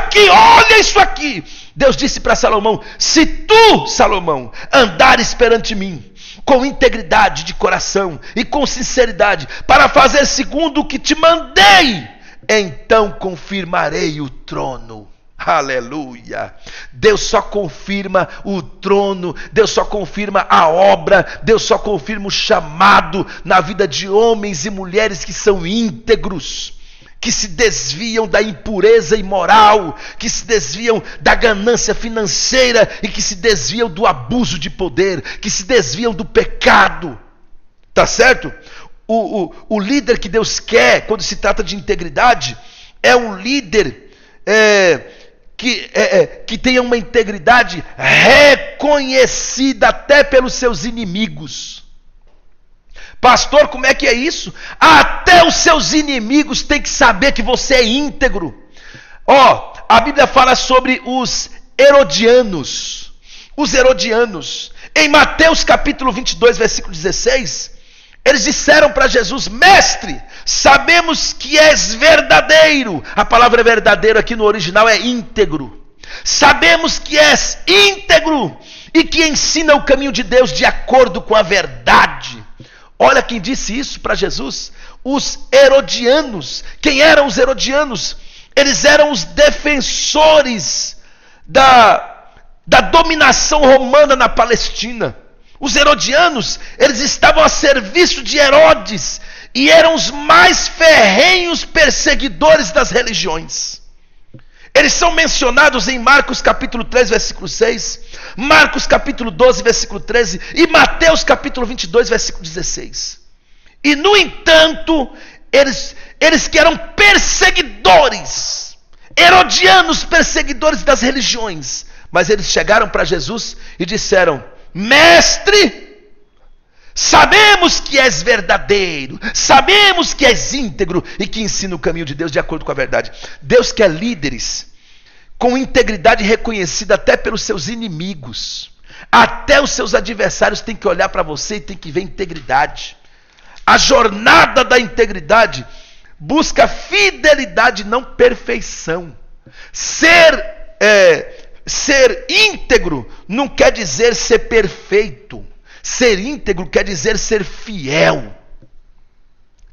aqui. Deus disse para Salomão, se tu, Salomão, andares perante mim, com integridade de coração e com sinceridade, para fazer segundo o que te mandei, então confirmarei o trono. Aleluia! Deus só confirma o trono, Deus só confirma a obra, Deus só confirma o chamado na vida de homens e mulheres que são íntegros, que se desviam da impureza imoral, que se desviam da ganância financeira e que se desviam do abuso de poder, que se desviam do pecado. Tá certo? O líder que Deus quer quando se trata de integridade é um líder que tenha uma integridade reconhecida até pelos seus inimigos. Pastor, como é que é isso? Até os seus inimigos têm que saber que você é íntegro. A Bíblia fala sobre os herodianos. Os herodianos. Em Mateus capítulo 22, versículo 16, eles disseram para Jesus, mestre, sabemos que és verdadeiro. A palavra verdadeiro aqui no original é íntegro. Sabemos que és íntegro e que ensina o caminho de Deus de acordo com a verdade. Olha quem disse isso para Jesus. Os herodianos. Quem eram os herodianos? Eles eram os defensores da dominação romana na Palestina. Os herodianos, eles estavam a serviço de Herodes e eram os mais ferrenhos perseguidores das religiões. Eles são mencionados em Marcos capítulo 3, versículo 6, Marcos capítulo 12, versículo 13 e Mateus capítulo 22, versículo 16. E no entanto, eles que eram perseguidores, herodianos, perseguidores das religiões, mas eles chegaram para Jesus e disseram: mestre, sabemos que és verdadeiro, sabemos que és íntegro e que ensina o caminho de Deus de acordo com a verdade. Deus quer líderes com integridade reconhecida até pelos seus inimigos. Até os seus adversários têm que olhar para você e têm que ver integridade. A jornada da integridade busca fidelidade, não perfeição. Ser íntegro não quer dizer ser perfeito. Ser íntegro quer dizer ser fiel.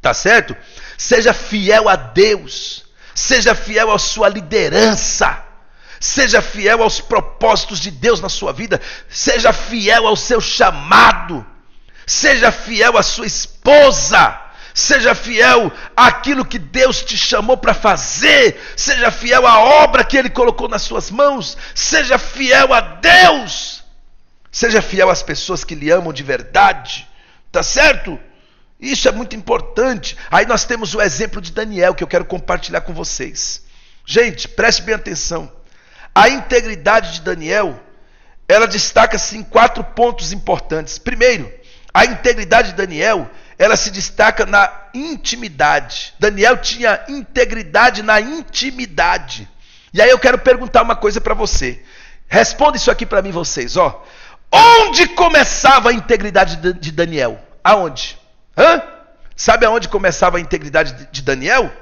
Tá certo? Seja fiel a Deus. Seja fiel à sua liderança. Seja fiel aos propósitos de Deus na sua vida. Seja fiel ao seu chamado. Seja fiel à sua esposa. Seja fiel àquilo que Deus te chamou para fazer. Seja fiel à obra que Ele colocou nas suas mãos. Seja fiel a Deus. Seja fiel às pessoas que lhe amam de verdade. Tá certo? Isso é muito importante. Aí nós temos o exemplo de Daniel, que eu quero compartilhar com vocês. Gente, preste bem atenção. A integridade de Daniel, ela destaca-se em 4 pontos importantes. Primeiro, a integridade de Daniel, ela se destaca na intimidade. Daniel tinha integridade na intimidade. E aí eu quero perguntar uma coisa para você. Responda isso aqui para mim, vocês. Onde começava a integridade de Daniel? Aonde? Sabe aonde começava a integridade de Daniel?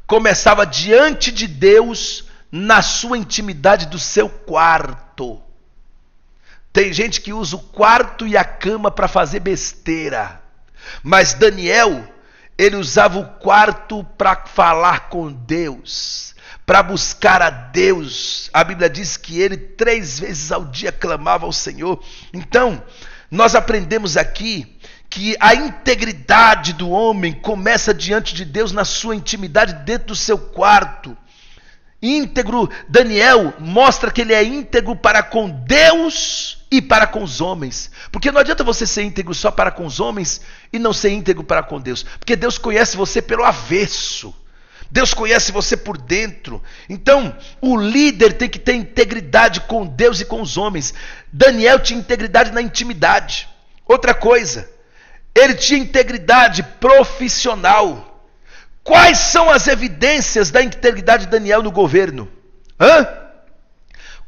Começava diante de Deus, na sua intimidade do seu quarto. Tem gente que usa o quarto e a cama para fazer besteira. Mas Daniel, ele usava o quarto para falar com Deus, para buscar a Deus. A Bíblia diz que ele 3 vezes ao dia clamava ao Senhor. Então, nós aprendemos aqui que a integridade do homem começa diante de Deus na sua intimidade dentro do seu quarto. Íntegro, Daniel mostra que ele é íntegro para com Deus e para com os homens. Porque não adianta você ser íntegro só para com os homens e não ser íntegro para com Deus. Porque Deus conhece você pelo avesso. Deus conhece você por dentro. Então, o líder tem que ter integridade com Deus e com os homens. Daniel tinha integridade na intimidade. Outra coisa, ele tinha integridade profissional. Quais são as evidências da integridade de Daniel no governo?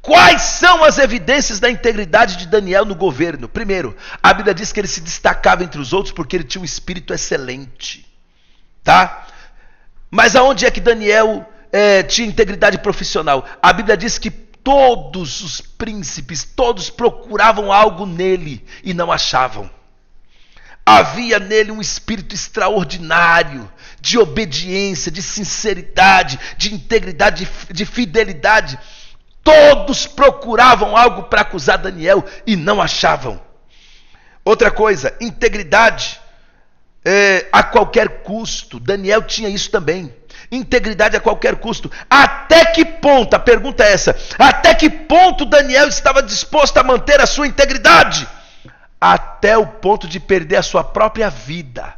Quais são as evidências da integridade de Daniel no governo? Primeiro, a Bíblia diz que ele se destacava entre os outros porque ele tinha um espírito excelente. Tá? Mas aonde é que Daniel tinha integridade profissional? A Bíblia diz que todos os príncipes, todos procuravam algo nele e não achavam. Havia nele um espírito extraordinário, de obediência, de sinceridade, de integridade, de fidelidade. Todos procuravam algo para acusar Daniel e não achavam. Outra coisa, integridade a qualquer custo. Daniel tinha isso também. Integridade a qualquer custo. Até que ponto, a pergunta é essa, até que ponto Daniel estava disposto a manter a sua integridade? Até o ponto de perder a sua própria vida.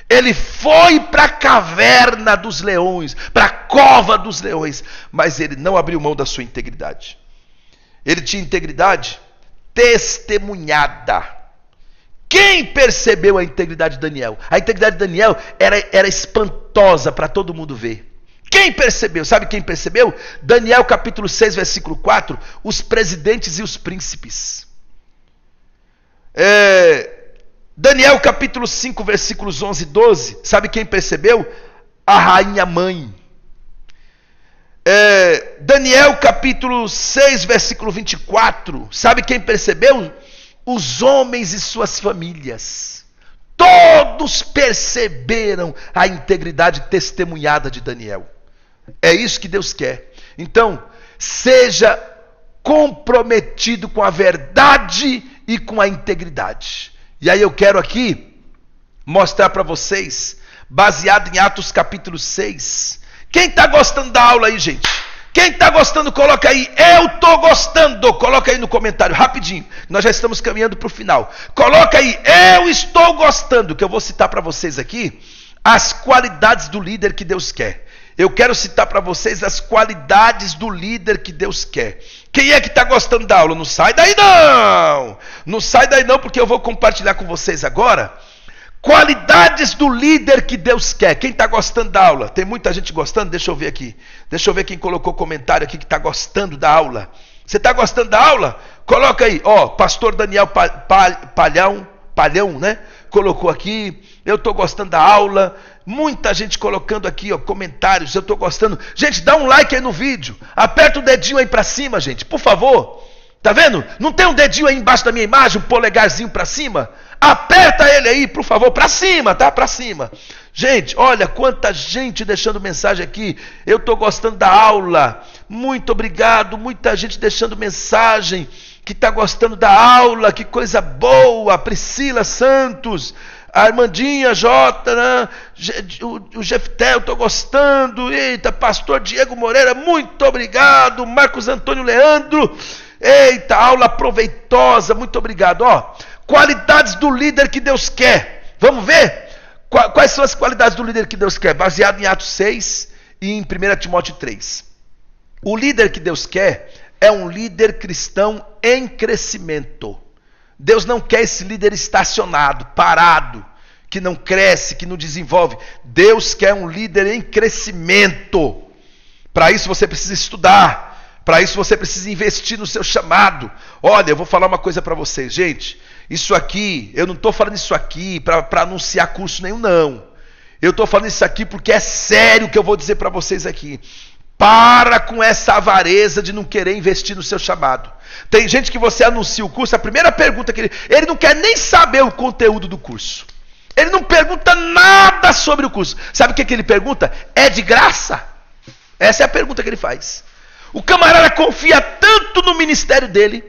Ele foi para a caverna dos leões, para a cova dos leões, mas ele não abriu mão da sua integridade. Ele tinha integridade testemunhada. Quem percebeu a integridade de Daniel? A integridade de Daniel era espantosa para todo mundo ver. Quem percebeu? Sabe quem percebeu? Daniel capítulo 6, versículo 4, os presidentes e os príncipes. Daniel capítulo 5, versículos 11 e 12, sabe quem percebeu? A rainha mãe. Daniel capítulo 6, versículo 24, sabe quem percebeu? Os homens e suas famílias. Todos perceberam a integridade testemunhada de Daniel. É isso que Deus quer. Então, seja comprometido com a verdade e com a integridade. E aí eu quero aqui mostrar para vocês, baseado em Atos capítulo 6. Quem está gostando da aula aí, gente? Quem está gostando, coloca aí, eu estou gostando. Coloca aí no comentário, rapidinho. Nós já estamos caminhando para o final. Coloca aí, eu estou gostando. Que eu vou citar para vocês aqui as qualidades do líder que Deus quer. Eu quero citar para vocês as qualidades do líder que Deus quer. Quem é que está gostando da aula? Não sai daí não! Não sai daí não, porque eu vou compartilhar com vocês agora qualidades do líder que Deus quer. Quem está gostando da aula? Tem muita gente gostando? Deixa eu ver aqui. Deixa eu ver quem colocou comentário aqui que está gostando da aula. Você está gostando da aula? Coloca aí. Ó, pastor Daniel Palhão, né? Colocou aqui. Eu estou gostando da aula. Muita gente colocando aqui, ó, comentários. Eu estou gostando. Gente, dá um like aí no vídeo. Aperta o dedinho aí para cima, gente. Por favor. Tá vendo? Não tem um dedinho aí embaixo da minha imagem, um polegarzinho para cima? Aperta ele aí, por favor, para cima, tá? Para cima. Gente, olha quanta gente deixando mensagem aqui. Eu estou gostando da aula. Muito obrigado. Muita gente deixando mensagem que está gostando da aula. Que coisa boa. Priscila Santos, a Armandinha J, né? O Jefté, eu estou gostando. Eita, pastor Diego Moreira, muito obrigado. Marcos Antônio Leandro. Eita, aula proveitosa, muito obrigado. Ó, qualidades do líder que Deus quer. Vamos ver? Quais são as qualidades do líder que Deus quer? Baseado em Atos 6 e em 1 Timóteo 3. O líder que Deus quer é um líder cristão em crescimento. Deus não quer esse líder estacionado, parado, que não cresce, que não desenvolve. Deus quer um líder em crescimento. Para isso você precisa estudar. Para isso você precisa investir no seu chamado. Olha, eu vou falar uma coisa para vocês, gente. Isso aqui, eu não estou falando isso aqui para anunciar curso nenhum, não. Eu estou falando isso aqui porque é sério o que eu vou dizer para vocês aqui. Para com essa avareza de não querer investir no seu chamado. Tem gente que você anuncia o curso, a primeira pergunta que ele não quer nem saber o conteúdo do curso. Ele não pergunta nada sobre o curso. Sabe o que ele pergunta? É de graça? Essa é a pergunta que ele faz. O camarada confia tanto no ministério dele,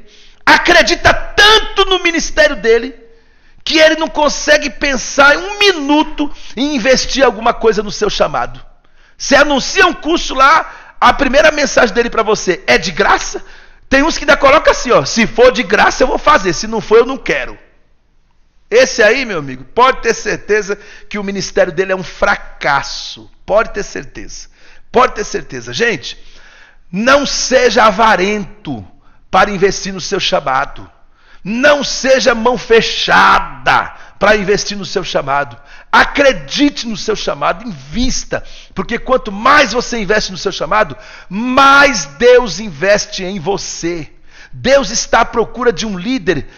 acredita tanto no ministério dele, que ele não consegue pensar em um minuto em investir alguma coisa no seu chamado. Você anuncia um curso lá, a primeira mensagem dele para você é de graça. Tem uns que ainda colocam assim, ó, se for de graça eu vou fazer, se não for eu não quero. Esse aí, meu amigo, pode ter certeza que o ministério dele é um fracasso. Pode ter certeza. Pode ter certeza. Gente, não seja avarento para investir no seu chamado. Não seja mão fechada para investir no seu chamado. Acredite no seu chamado, invista. Porque quanto mais você investe no seu chamado, mais Deus investe em você. Deus está à procura de um líder,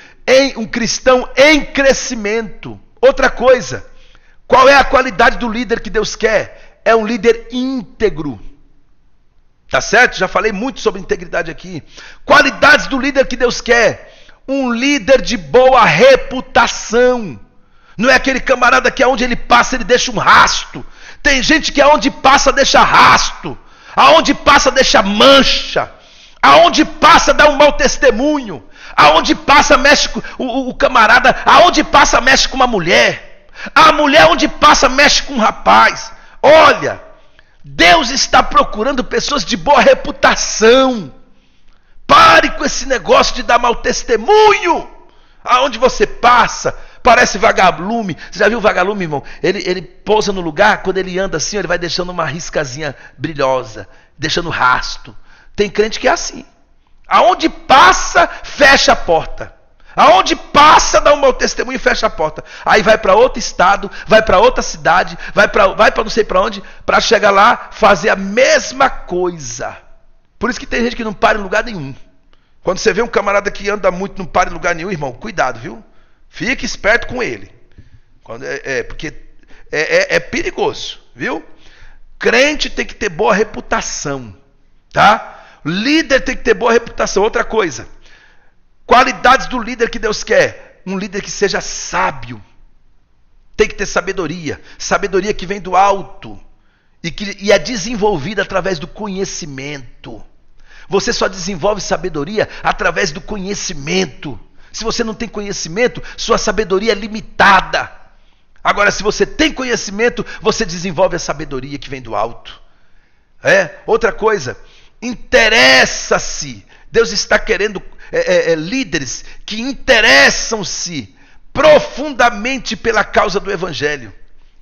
um cristão em crescimento. Outra coisa, qual é a qualidade do líder que Deus quer? É um líder íntegro. Tá certo? Já falei muito sobre integridade aqui. Qualidades do líder que Deus quer. Um líder de boa reputação. Não é aquele camarada que aonde ele passa ele deixa um rastro. Tem gente que aonde passa deixa rastro. Aonde passa deixa mancha. Aonde passa dá um mau testemunho. Aonde passa mexe com o camarada. Aonde passa mexe com uma mulher. A mulher onde passa mexe com um rapaz. Olha, Deus está procurando pessoas de boa reputação. Pare com esse negócio de dar mau testemunho. Aonde você passa, parece vagalume. Você já viu vagalume, irmão? Ele pousa no lugar, quando ele anda assim, ele vai deixando uma riscazinha brilhosa, deixando rastro. Tem crente que é assim. Aonde passa, fecha a porta. Aonde passa, dá um mau testemunho e fecha a porta. Aí vai para outro estado, vai para outra cidade, vai para não sei para onde, para chegar lá, fazer a mesma coisa. Por isso que tem gente que não para em lugar nenhum. Quando você vê um camarada que anda muito e não para em lugar nenhum, irmão, cuidado, viu? Fique esperto com ele. Porque é perigoso, viu? Crente tem que ter boa reputação, tá? Líder tem que ter boa reputação. Outra coisa, qualidades do líder que Deus quer. Um líder que seja sábio. Tem que ter sabedoria. Sabedoria que vem do alto. E é desenvolvida através do conhecimento. Você só desenvolve sabedoria através do conhecimento. Se você não tem conhecimento, sua sabedoria é limitada. Agora, se você tem conhecimento, você desenvolve a sabedoria que vem do alto. Outra coisa, interessa-se. Deus está querendo líderes que interessam-se profundamente pela causa do Evangelho.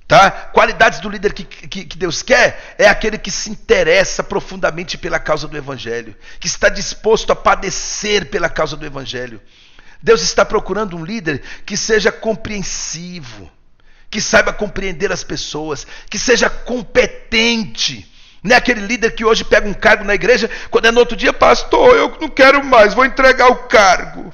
Tá? Qualidades do líder que Deus quer é aquele que se interessa profundamente pela causa do Evangelho, que está disposto a padecer pela causa do Evangelho. Deus está procurando um líder que seja compreensivo, que saiba compreender as pessoas, que seja competente. Não é aquele líder que hoje pega um cargo na igreja, quando é no outro dia, pastor, eu não quero mais, vou entregar o cargo.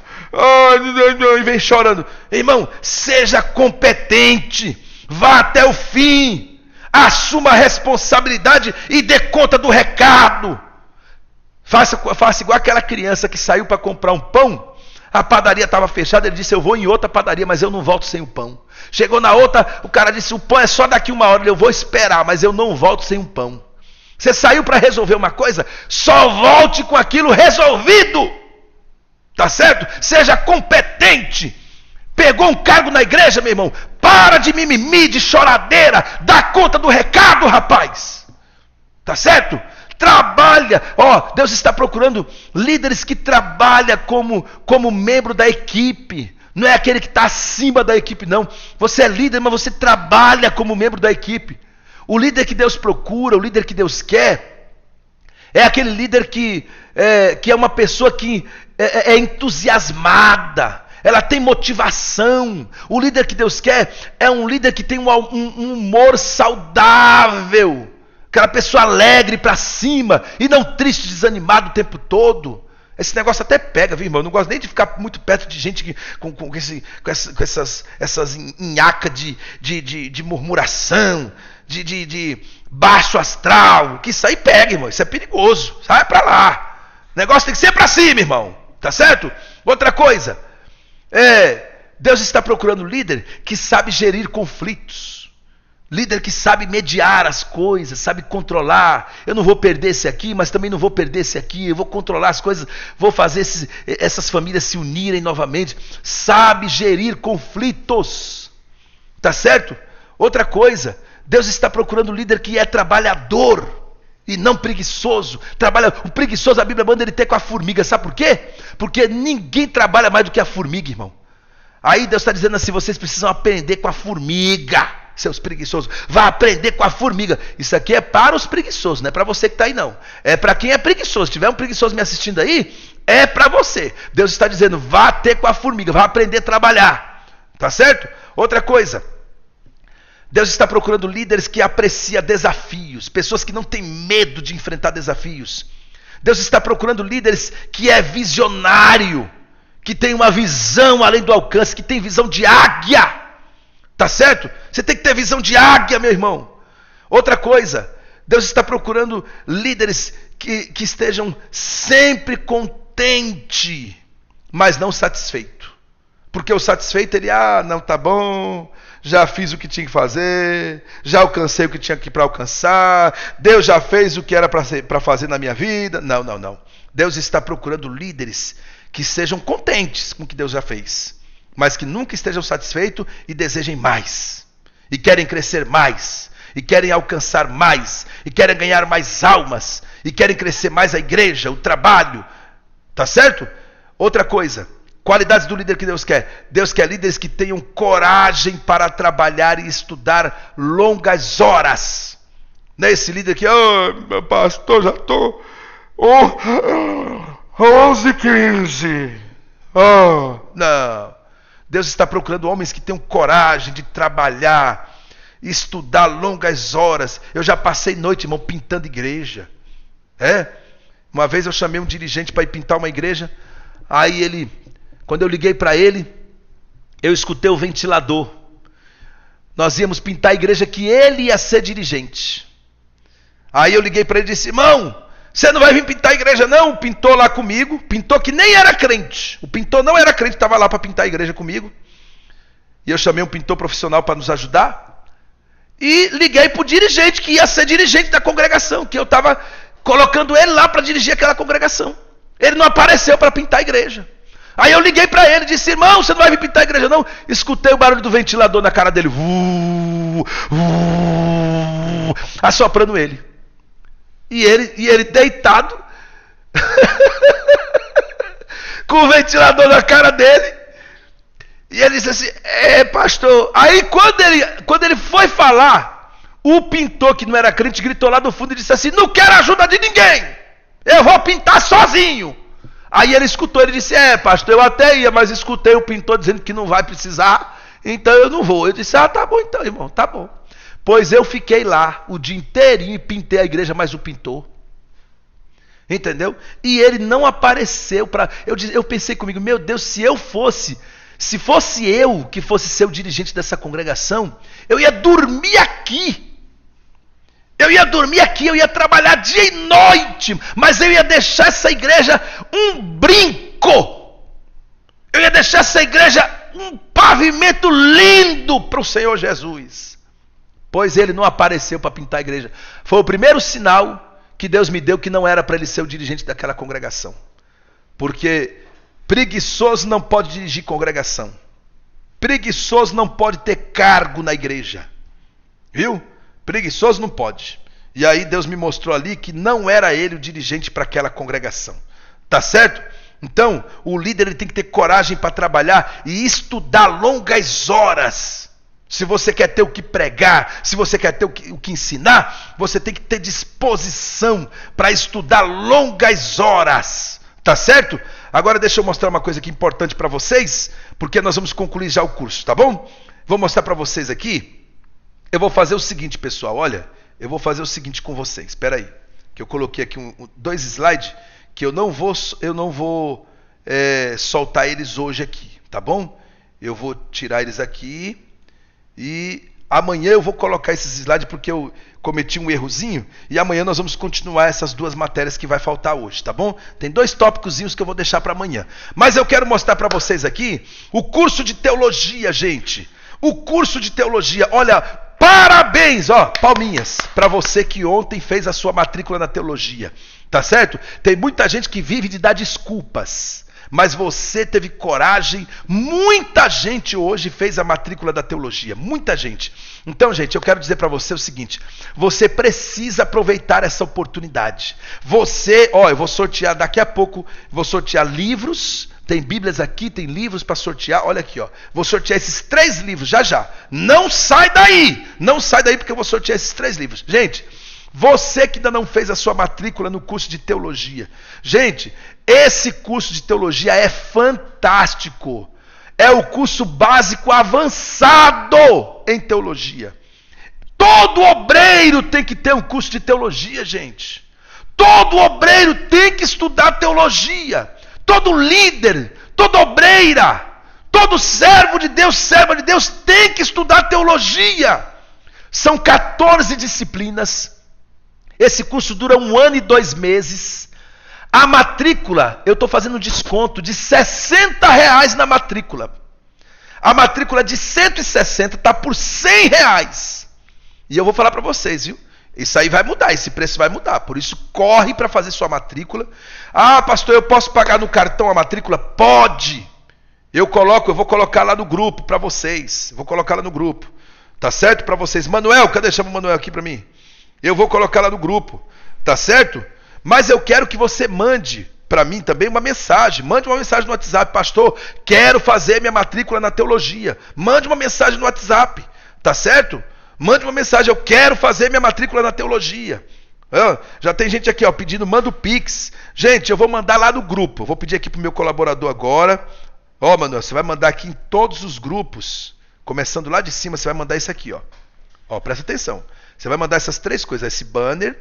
E vem chorando. Irmão, seja competente, vá até o fim, assuma a responsabilidade e dê conta do recado. Faça igual aquela criança que saiu para comprar um pão, a padaria estava fechada, ele disse, eu vou em outra padaria, mas eu não volto sem o pão. Chegou na outra, o cara disse, o pão é só daqui 1 hora, eu vou esperar, mas eu não volto sem um pão. Você saiu para resolver uma coisa, só volte com aquilo resolvido. Tá certo? Seja competente. Pegou um cargo na igreja, meu irmão, para de mimimi, de choradeira, dá conta do recado, rapaz. Tá certo? Trabalha. Deus está procurando líderes que trabalham como membro da equipe. Não é aquele que está acima da equipe, não. Você é líder, mas você trabalha como membro da equipe. O líder que Deus procura, o líder que Deus quer, é aquele líder que é uma pessoa que é entusiasmada, ela tem motivação. O líder que Deus quer é um líder que tem um humor saudável, aquela pessoa alegre para cima e não triste, desanimado o tempo todo. Esse negócio até pega, viu, irmão? Eu não gosto nem de ficar muito perto de gente com essas nhaca de murmuração, de baixo astral, que isso aí pega, irmão. Isso é perigoso. Sai pra lá. O negócio tem que ser pra cima, irmão. Tá certo? Outra coisa. Deus está procurando líder que sabe gerir conflitos. Líder que sabe mediar as coisas, sabe controlar. Eu não vou perder esse aqui, mas também não vou perder esse aqui. Eu vou controlar as coisas, vou fazer essas famílias se unirem novamente. Sabe gerir conflitos. Tá certo? Outra coisa, Deus está procurando um líder que é trabalhador e não preguiçoso. O preguiçoso, a Bíblia manda ele ter com a formiga. Sabe por quê? Porque ninguém trabalha mais do que a formiga, irmão. Aí Deus está dizendo assim, vocês precisam aprender com a formiga, seus preguiçosos. Vá aprender com a formiga. Isso aqui é para os preguiçosos, não é para você que está aí não. É para quem é preguiçoso. Se tiver um preguiçoso me assistindo aí, é para você. Deus está dizendo, vá ter com a formiga, vá aprender a trabalhar. Tá certo? Outra coisa. Deus está procurando líderes que apreciam desafios, pessoas que não têm medo de enfrentar desafios. Deus está procurando líderes que é visionário, que tem uma visão além do alcance, que tem visão de águia. Tá certo? Você tem que ter visão de águia, meu irmão. Outra coisa, Deus está procurando líderes que estejam sempre contente, mas não satisfeito. Porque o satisfeito, ele, não, tá bom, já fiz o que tinha que fazer, já alcancei o que tinha que para alcançar, Deus já fez o que era para fazer na minha vida. Não. Deus está procurando líderes que sejam contentes com o que Deus já fez, mas que nunca estejam satisfeitos e desejem mais, e querem crescer mais, e querem alcançar mais, e querem ganhar mais almas, e querem crescer mais a igreja, o trabalho. Tá certo? Outra coisa, qualidades do líder que Deus quer. Deus quer líderes que tenham coragem para trabalhar e estudar longas horas. Não é esse líder que, meu pastor, já estou 11h15. Não. Deus está procurando homens que tenham coragem de trabalhar, estudar longas horas. Eu já passei noite, irmão, pintando igreja. Uma vez eu chamei um dirigente para ir pintar uma igreja. Aí quando eu liguei para ele, eu escutei o ventilador. Nós íamos pintar a igreja que ele ia ser dirigente. Aí eu liguei para ele e disse, irmão, você não vai vir pintar a igreja não? O pintor lá comigo, pintor que nem era crente. O pintor não era crente, estava lá para pintar a igreja comigo. E eu chamei um pintor profissional para nos ajudar. E liguei para o dirigente, que ia ser dirigente da congregação, que eu estava colocando ele lá para dirigir aquela congregação. Ele não apareceu para pintar a igreja. Aí eu liguei para ele e disse, irmão, você não vai vir pintar a igreja não? Escutei o barulho do ventilador na cara dele, assoprando ele. E ele deitado, com o ventilador na cara dele. E ele disse assim, pastor. Aí quando ele foi falar, o pintor, que não era crente, gritou lá do fundo e disse assim, não quero ajuda de ninguém, eu vou pintar sozinho. Aí ele escutou, ele disse, pastor, eu até ia, mas escutei o pintor dizendo que não vai precisar, então eu não vou. Eu disse, tá bom então, irmão, tá bom. Pois eu fiquei lá o dia inteirinho e pintei a igreja, mas o pintor, entendeu? E ele não apareceu para... Eu pensei comigo, meu Deus, se fosse eu que fosse ser o dirigente dessa congregação, eu ia dormir aqui. Eu ia trabalhar dia e noite, mas eu ia deixar essa igreja um brinco. Eu ia deixar essa igreja um pavimento lindo para o Senhor Jesus. Pois ele não apareceu para pintar a igreja. Foi o primeiro sinal que Deus me deu que não era para ele ser o dirigente daquela congregação. Porque preguiçoso não pode dirigir congregação. Preguiçoso não pode ter cargo na igreja. Viu? Preguiçoso não pode. E aí Deus me mostrou ali que não era ele o dirigente para aquela congregação. Tá certo? Então, o líder ele tem que ter coragem para trabalhar e estudar longas horas. Se você quer ter o que pregar, se você quer ter o que ensinar, você tem que ter disposição para estudar longas horas. Tá certo? Agora deixa eu mostrar uma coisa aqui importante para vocês, porque nós vamos concluir já o curso, tá bom? Vou mostrar para vocês aqui. Eu vou fazer o seguinte, pessoal, olha, eu vou fazer o seguinte com vocês, espera aí, que eu coloquei aqui dois slides, que eu não vou soltar eles hoje aqui, tá bom? Eu vou tirar eles aqui e amanhã eu vou colocar esses slides porque eu cometi um errozinho e amanhã nós vamos continuar essas duas matérias que vai faltar hoje, tá bom? Tem dois tópicozinhos que eu vou deixar para amanhã, mas eu quero mostrar para vocês aqui o curso de teologia, gente, o curso de teologia, olha... Parabéns, palminhas, para você que ontem fez a sua matrícula na teologia, tá certo? Tem muita gente que vive de dar desculpas, mas você teve coragem, muita gente hoje fez a matrícula da teologia, muita gente. Então, gente, eu quero dizer para você o seguinte, você precisa aproveitar essa oportunidade. Eu vou sortear daqui a pouco, vou sortear livros. Tem bíblias aqui, tem livros para sortear. Olha aqui, vou sortear esses 3 livros já. Não sai daí porque eu vou sortear esses 3 livros. Gente, você que ainda não fez a sua matrícula no curso de teologia. Gente, esse curso de teologia é fantástico. É o curso básico avançado em teologia. Todo obreiro tem que ter um curso de teologia, gente. Todo obreiro tem que estudar teologia. Todo líder, toda obreira, todo serva de Deus tem que estudar teologia. São 14 disciplinas. Esse curso dura 1 ano e 2 meses. A matrícula, eu estou fazendo desconto de R$60 na matrícula. A matrícula de 160 está por R$100. E eu vou falar para vocês, viu? Isso aí vai mudar, esse preço vai mudar. Por isso, corre para fazer sua matrícula. Ah, pastor, eu posso pagar no cartão a matrícula? Pode. Eu vou colocar lá no grupo para vocês. Vou colocar lá no grupo. Tá certo para vocês? Manuel, cadê? Chama o Manuel aqui para mim. Eu vou colocar lá no grupo. Tá certo? Mas eu quero que você mande para mim também uma mensagem. Mande uma mensagem no WhatsApp. Pastor, quero fazer minha matrícula na teologia. Mande uma mensagem no WhatsApp. Tá certo? Mande uma mensagem, eu quero fazer minha matrícula na teologia. Já tem gente aqui pedindo, manda o Pix. Gente, eu vou mandar lá no grupo. Eu vou pedir aqui pro meu colaborador agora. Manuel, você vai mandar aqui em todos os grupos. Começando lá de cima, você vai mandar isso aqui. Presta atenção. Você vai mandar essas 3 coisas. Esse banner,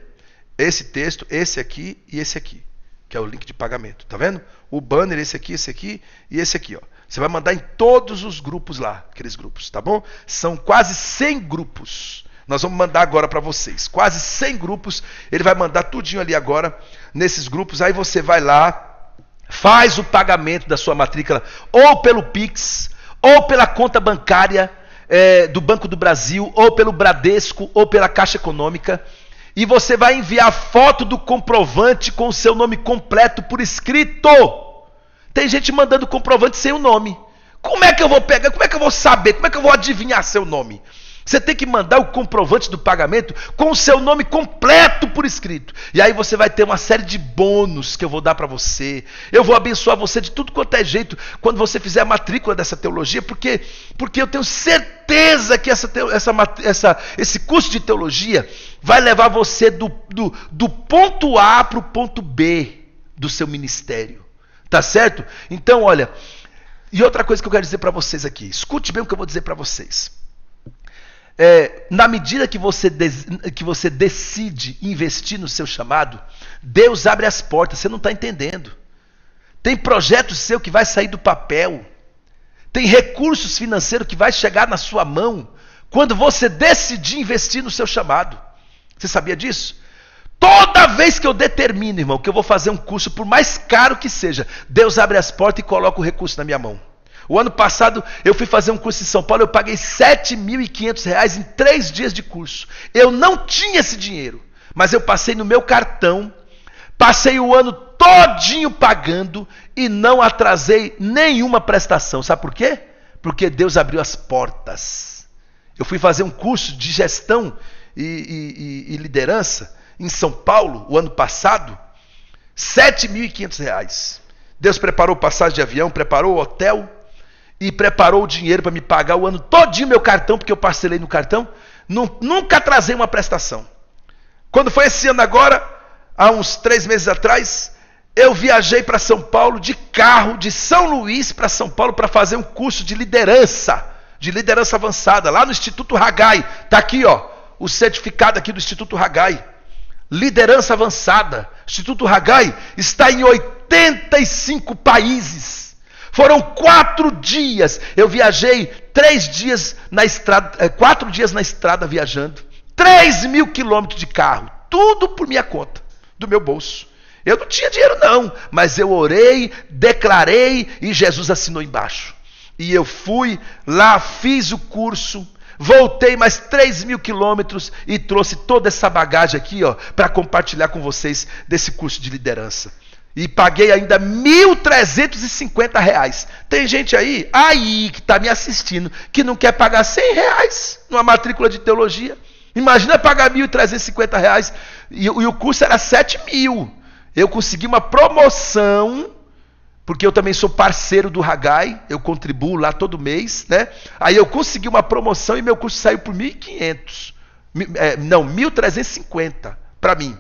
esse texto, esse aqui e esse aqui. Que é o link de pagamento. Tá vendo? O banner, esse aqui e esse aqui. Você vai mandar em todos os grupos lá, aqueles grupos, tá bom? São quase 100 grupos. Nós vamos mandar agora para vocês. Quase 100 grupos. Ele vai mandar tudinho ali agora, nesses grupos. Aí você vai lá, faz o pagamento da sua matrícula, ou pelo Pix, ou pela conta bancária do Banco do Brasil, ou pelo Bradesco, ou pela Caixa Econômica. E você vai enviar foto do comprovante com o seu nome completo por escrito. Tem gente mandando comprovante sem o nome. Como é que eu vou pegar? Como é que eu vou saber? Como é que eu vou adivinhar seu nome? Você tem que mandar o comprovante do pagamento com o seu nome completo por escrito. E aí você vai ter uma série de bônus que eu vou dar para você. Eu vou abençoar você de tudo quanto é jeito quando você fizer a matrícula dessa teologia, porque eu tenho certeza que esse curso de teologia vai levar você do ponto A para o ponto B do seu ministério. Tá certo? Então, olha, e outra coisa que eu quero dizer para vocês aqui. Escute bem o que eu vou dizer para vocês. Na medida que você decide investir no seu chamado, Deus abre as portas, você não está entendendo. Tem projeto seu que vai sair do papel, tem recursos financeiros que vai chegar na sua mão, quando você decidir investir no seu chamado. Você sabia disso? Toda vez que eu determino, irmão, que eu vou fazer um curso, por mais caro que seja, Deus abre as portas e coloca o recurso na minha mão. O ano passado eu fui fazer um curso em São Paulo, eu paguei R$7.500 em 3 dias de curso. Eu não tinha esse dinheiro, mas eu passei no meu cartão, passei o ano todinho pagando e não atrasei nenhuma prestação. Sabe por quê? Porque Deus abriu as portas. Eu fui fazer um curso de gestão e liderança em São Paulo, o ano passado, R$7.500. Deus preparou passagem de avião, preparou o hotel, e preparou o dinheiro para me pagar o ano todinho meu cartão, porque eu parcelei no cartão. Nunca atrasei uma prestação. Quando foi esse ano agora, há uns 3 meses atrás, eu viajei para São Paulo de carro, de São Luís para São Paulo, para fazer um curso de liderança avançada, lá no Instituto Haggai. Está aqui, ó, o certificado aqui do Instituto Haggai. Liderança avançada. Instituto Haggai está em 85 países. Foram 4 dias. Eu viajei 3 dias na estrada, 4 dias na estrada viajando. 3.000 quilômetros de carro. Tudo por minha conta, do meu bolso. Eu não tinha dinheiro não, mas eu orei, declarei e Jesus assinou embaixo. E eu fui lá, fiz o curso, voltei mais 3.000 quilômetros e trouxe toda essa bagagem aqui, ó, para compartilhar com vocês desse curso de liderança. E paguei ainda R$1.350. Tem gente aí que está me assistindo, que não quer pagar R$100 numa matrícula de teologia. Imagina pagar R$1.350 e o curso era 7.000. Eu consegui uma promoção, porque eu também sou parceiro do Haggai, eu contribuo lá todo mês, né? Aí eu consegui uma promoção e meu curso saiu por 1.500. Não, 1.350 para mim.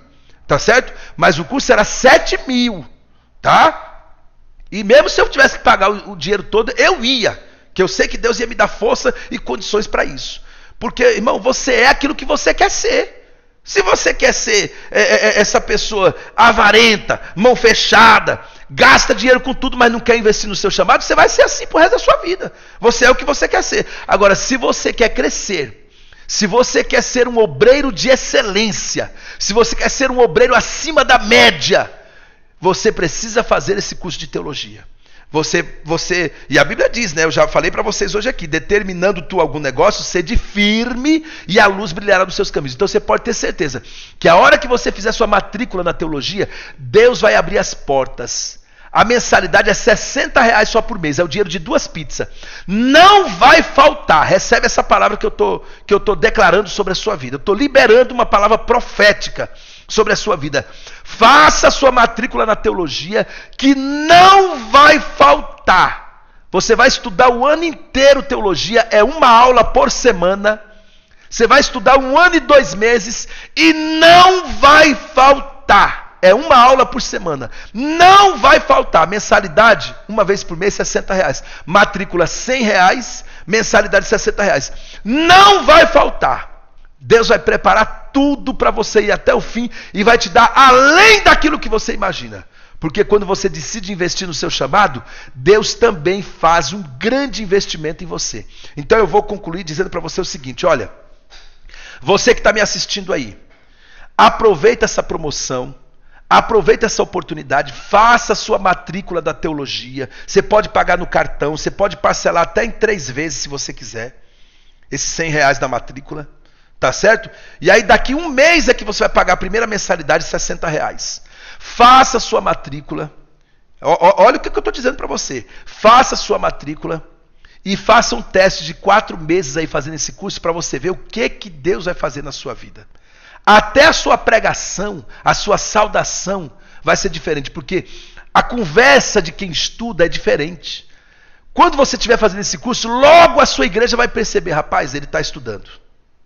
Tá certo? Mas o curso era 7.000, tá? E mesmo se eu tivesse que pagar o dinheiro todo, eu ia. Que eu sei que Deus ia me dar força e condições para isso. Porque, irmão, você é aquilo que você quer ser. Se você quer ser essa pessoa avarenta, mão fechada, gasta dinheiro com tudo, mas não quer investir no seu chamado, você vai ser assim pro resto da sua vida. Você é o que você quer ser. Agora, se você quer crescer, se você quer ser um obreiro de excelência, se você quer ser um obreiro acima da média, você precisa fazer esse curso de teologia. E a Bíblia diz, né? Eu já falei para vocês hoje aqui, determinando tu algum negócio, sede firme e a luz brilhará nos seus caminhos. Então você pode ter certeza que a hora que você fizer sua matrícula na teologia, Deus vai abrir as portas. A mensalidade é R$60 só por mês, é o dinheiro de 2 pizzas. Não vai faltar. Recebe essa palavra que eu tô declarando sobre a sua vida. Eu estou liberando uma palavra profética sobre a sua vida. Faça a sua matrícula na teologia, que não vai faltar. Você vai estudar o ano inteiro teologia, é 1 aula por semana. Você vai estudar 1 ano e 2 meses e não vai faltar. É 1 aula por semana. Não vai faltar. Mensalidade, 1 vez por mês, R$60. Matrícula, R$100. Mensalidade, R$60. Não vai faltar. Deus vai preparar tudo para você ir até o fim e vai te dar além daquilo que você imagina. Porque quando você decide investir no seu chamado, Deus também faz um grande investimento em você. Então eu vou concluir dizendo para você o seguinte, olha, você que está me assistindo aí, aproveita essa promoção, aproveita essa oportunidade, faça a sua matrícula da teologia. Você pode pagar no cartão, você pode parcelar até em 3 vezes se você quiser, esses R$100 da matrícula, tá certo? E aí daqui 1 mês é que você vai pagar a primeira mensalidade de R$60. Faça a sua matrícula, olha o que eu estou dizendo para você, faça a sua matrícula e faça um teste de 4 meses aí fazendo esse curso para você ver o que Deus vai fazer na sua vida. Até a sua pregação, a sua saudação vai ser diferente, porque a conversa de quem estuda é diferente. Quando você estiver fazendo esse curso, logo a sua igreja vai perceber, rapaz, ele está estudando.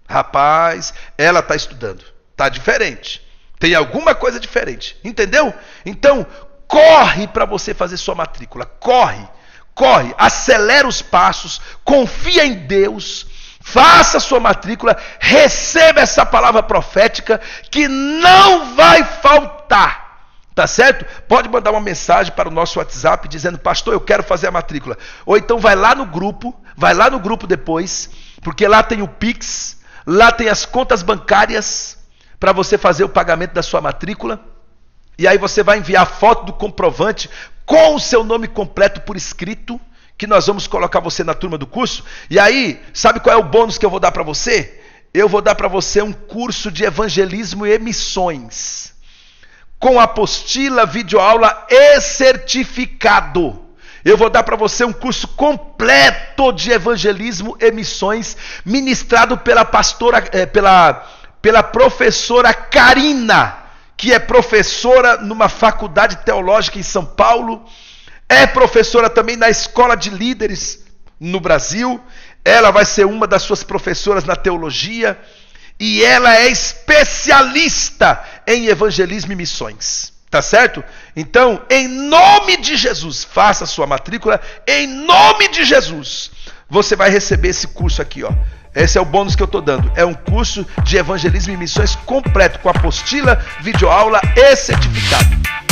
Rapaz, ela está estudando. Está diferente. Tem alguma coisa diferente. Entendeu? Então, corre para você fazer sua matrícula. Corre. Corre. Acelera os passos. Confia em Deus. Faça sua matrícula. Receba essa palavra profética que não vai faltar. Tá certo? Pode mandar uma mensagem para o nosso WhatsApp dizendo, pastor, eu quero fazer a matrícula. Ou então vai lá no grupo depois, porque lá tem o Pix, lá tem as contas bancárias para você fazer o pagamento da sua matrícula. E aí você vai enviar a foto do comprovante com o seu nome completo por escrito, que nós vamos colocar você na turma do curso. E aí, sabe qual é o bônus que eu vou dar para você? Eu vou dar para você um curso de evangelismo e missões, com apostila, videoaula e certificado. Eu vou dar para você um curso completo de evangelismo e missões, ministrado pela professora Karina, que é professora numa faculdade teológica em São Paulo, é professora também na Escola de Líderes no Brasil. Ela vai ser uma das suas professoras na teologia. E ela é especialista em evangelismo e missões. Tá certo? Então, em nome de Jesus, faça a sua matrícula. Em nome de Jesus, você vai receber esse curso aqui, ó. Esse é o bônus que eu estou dando. É um curso de evangelismo e missões completo, com apostila, videoaula e certificado.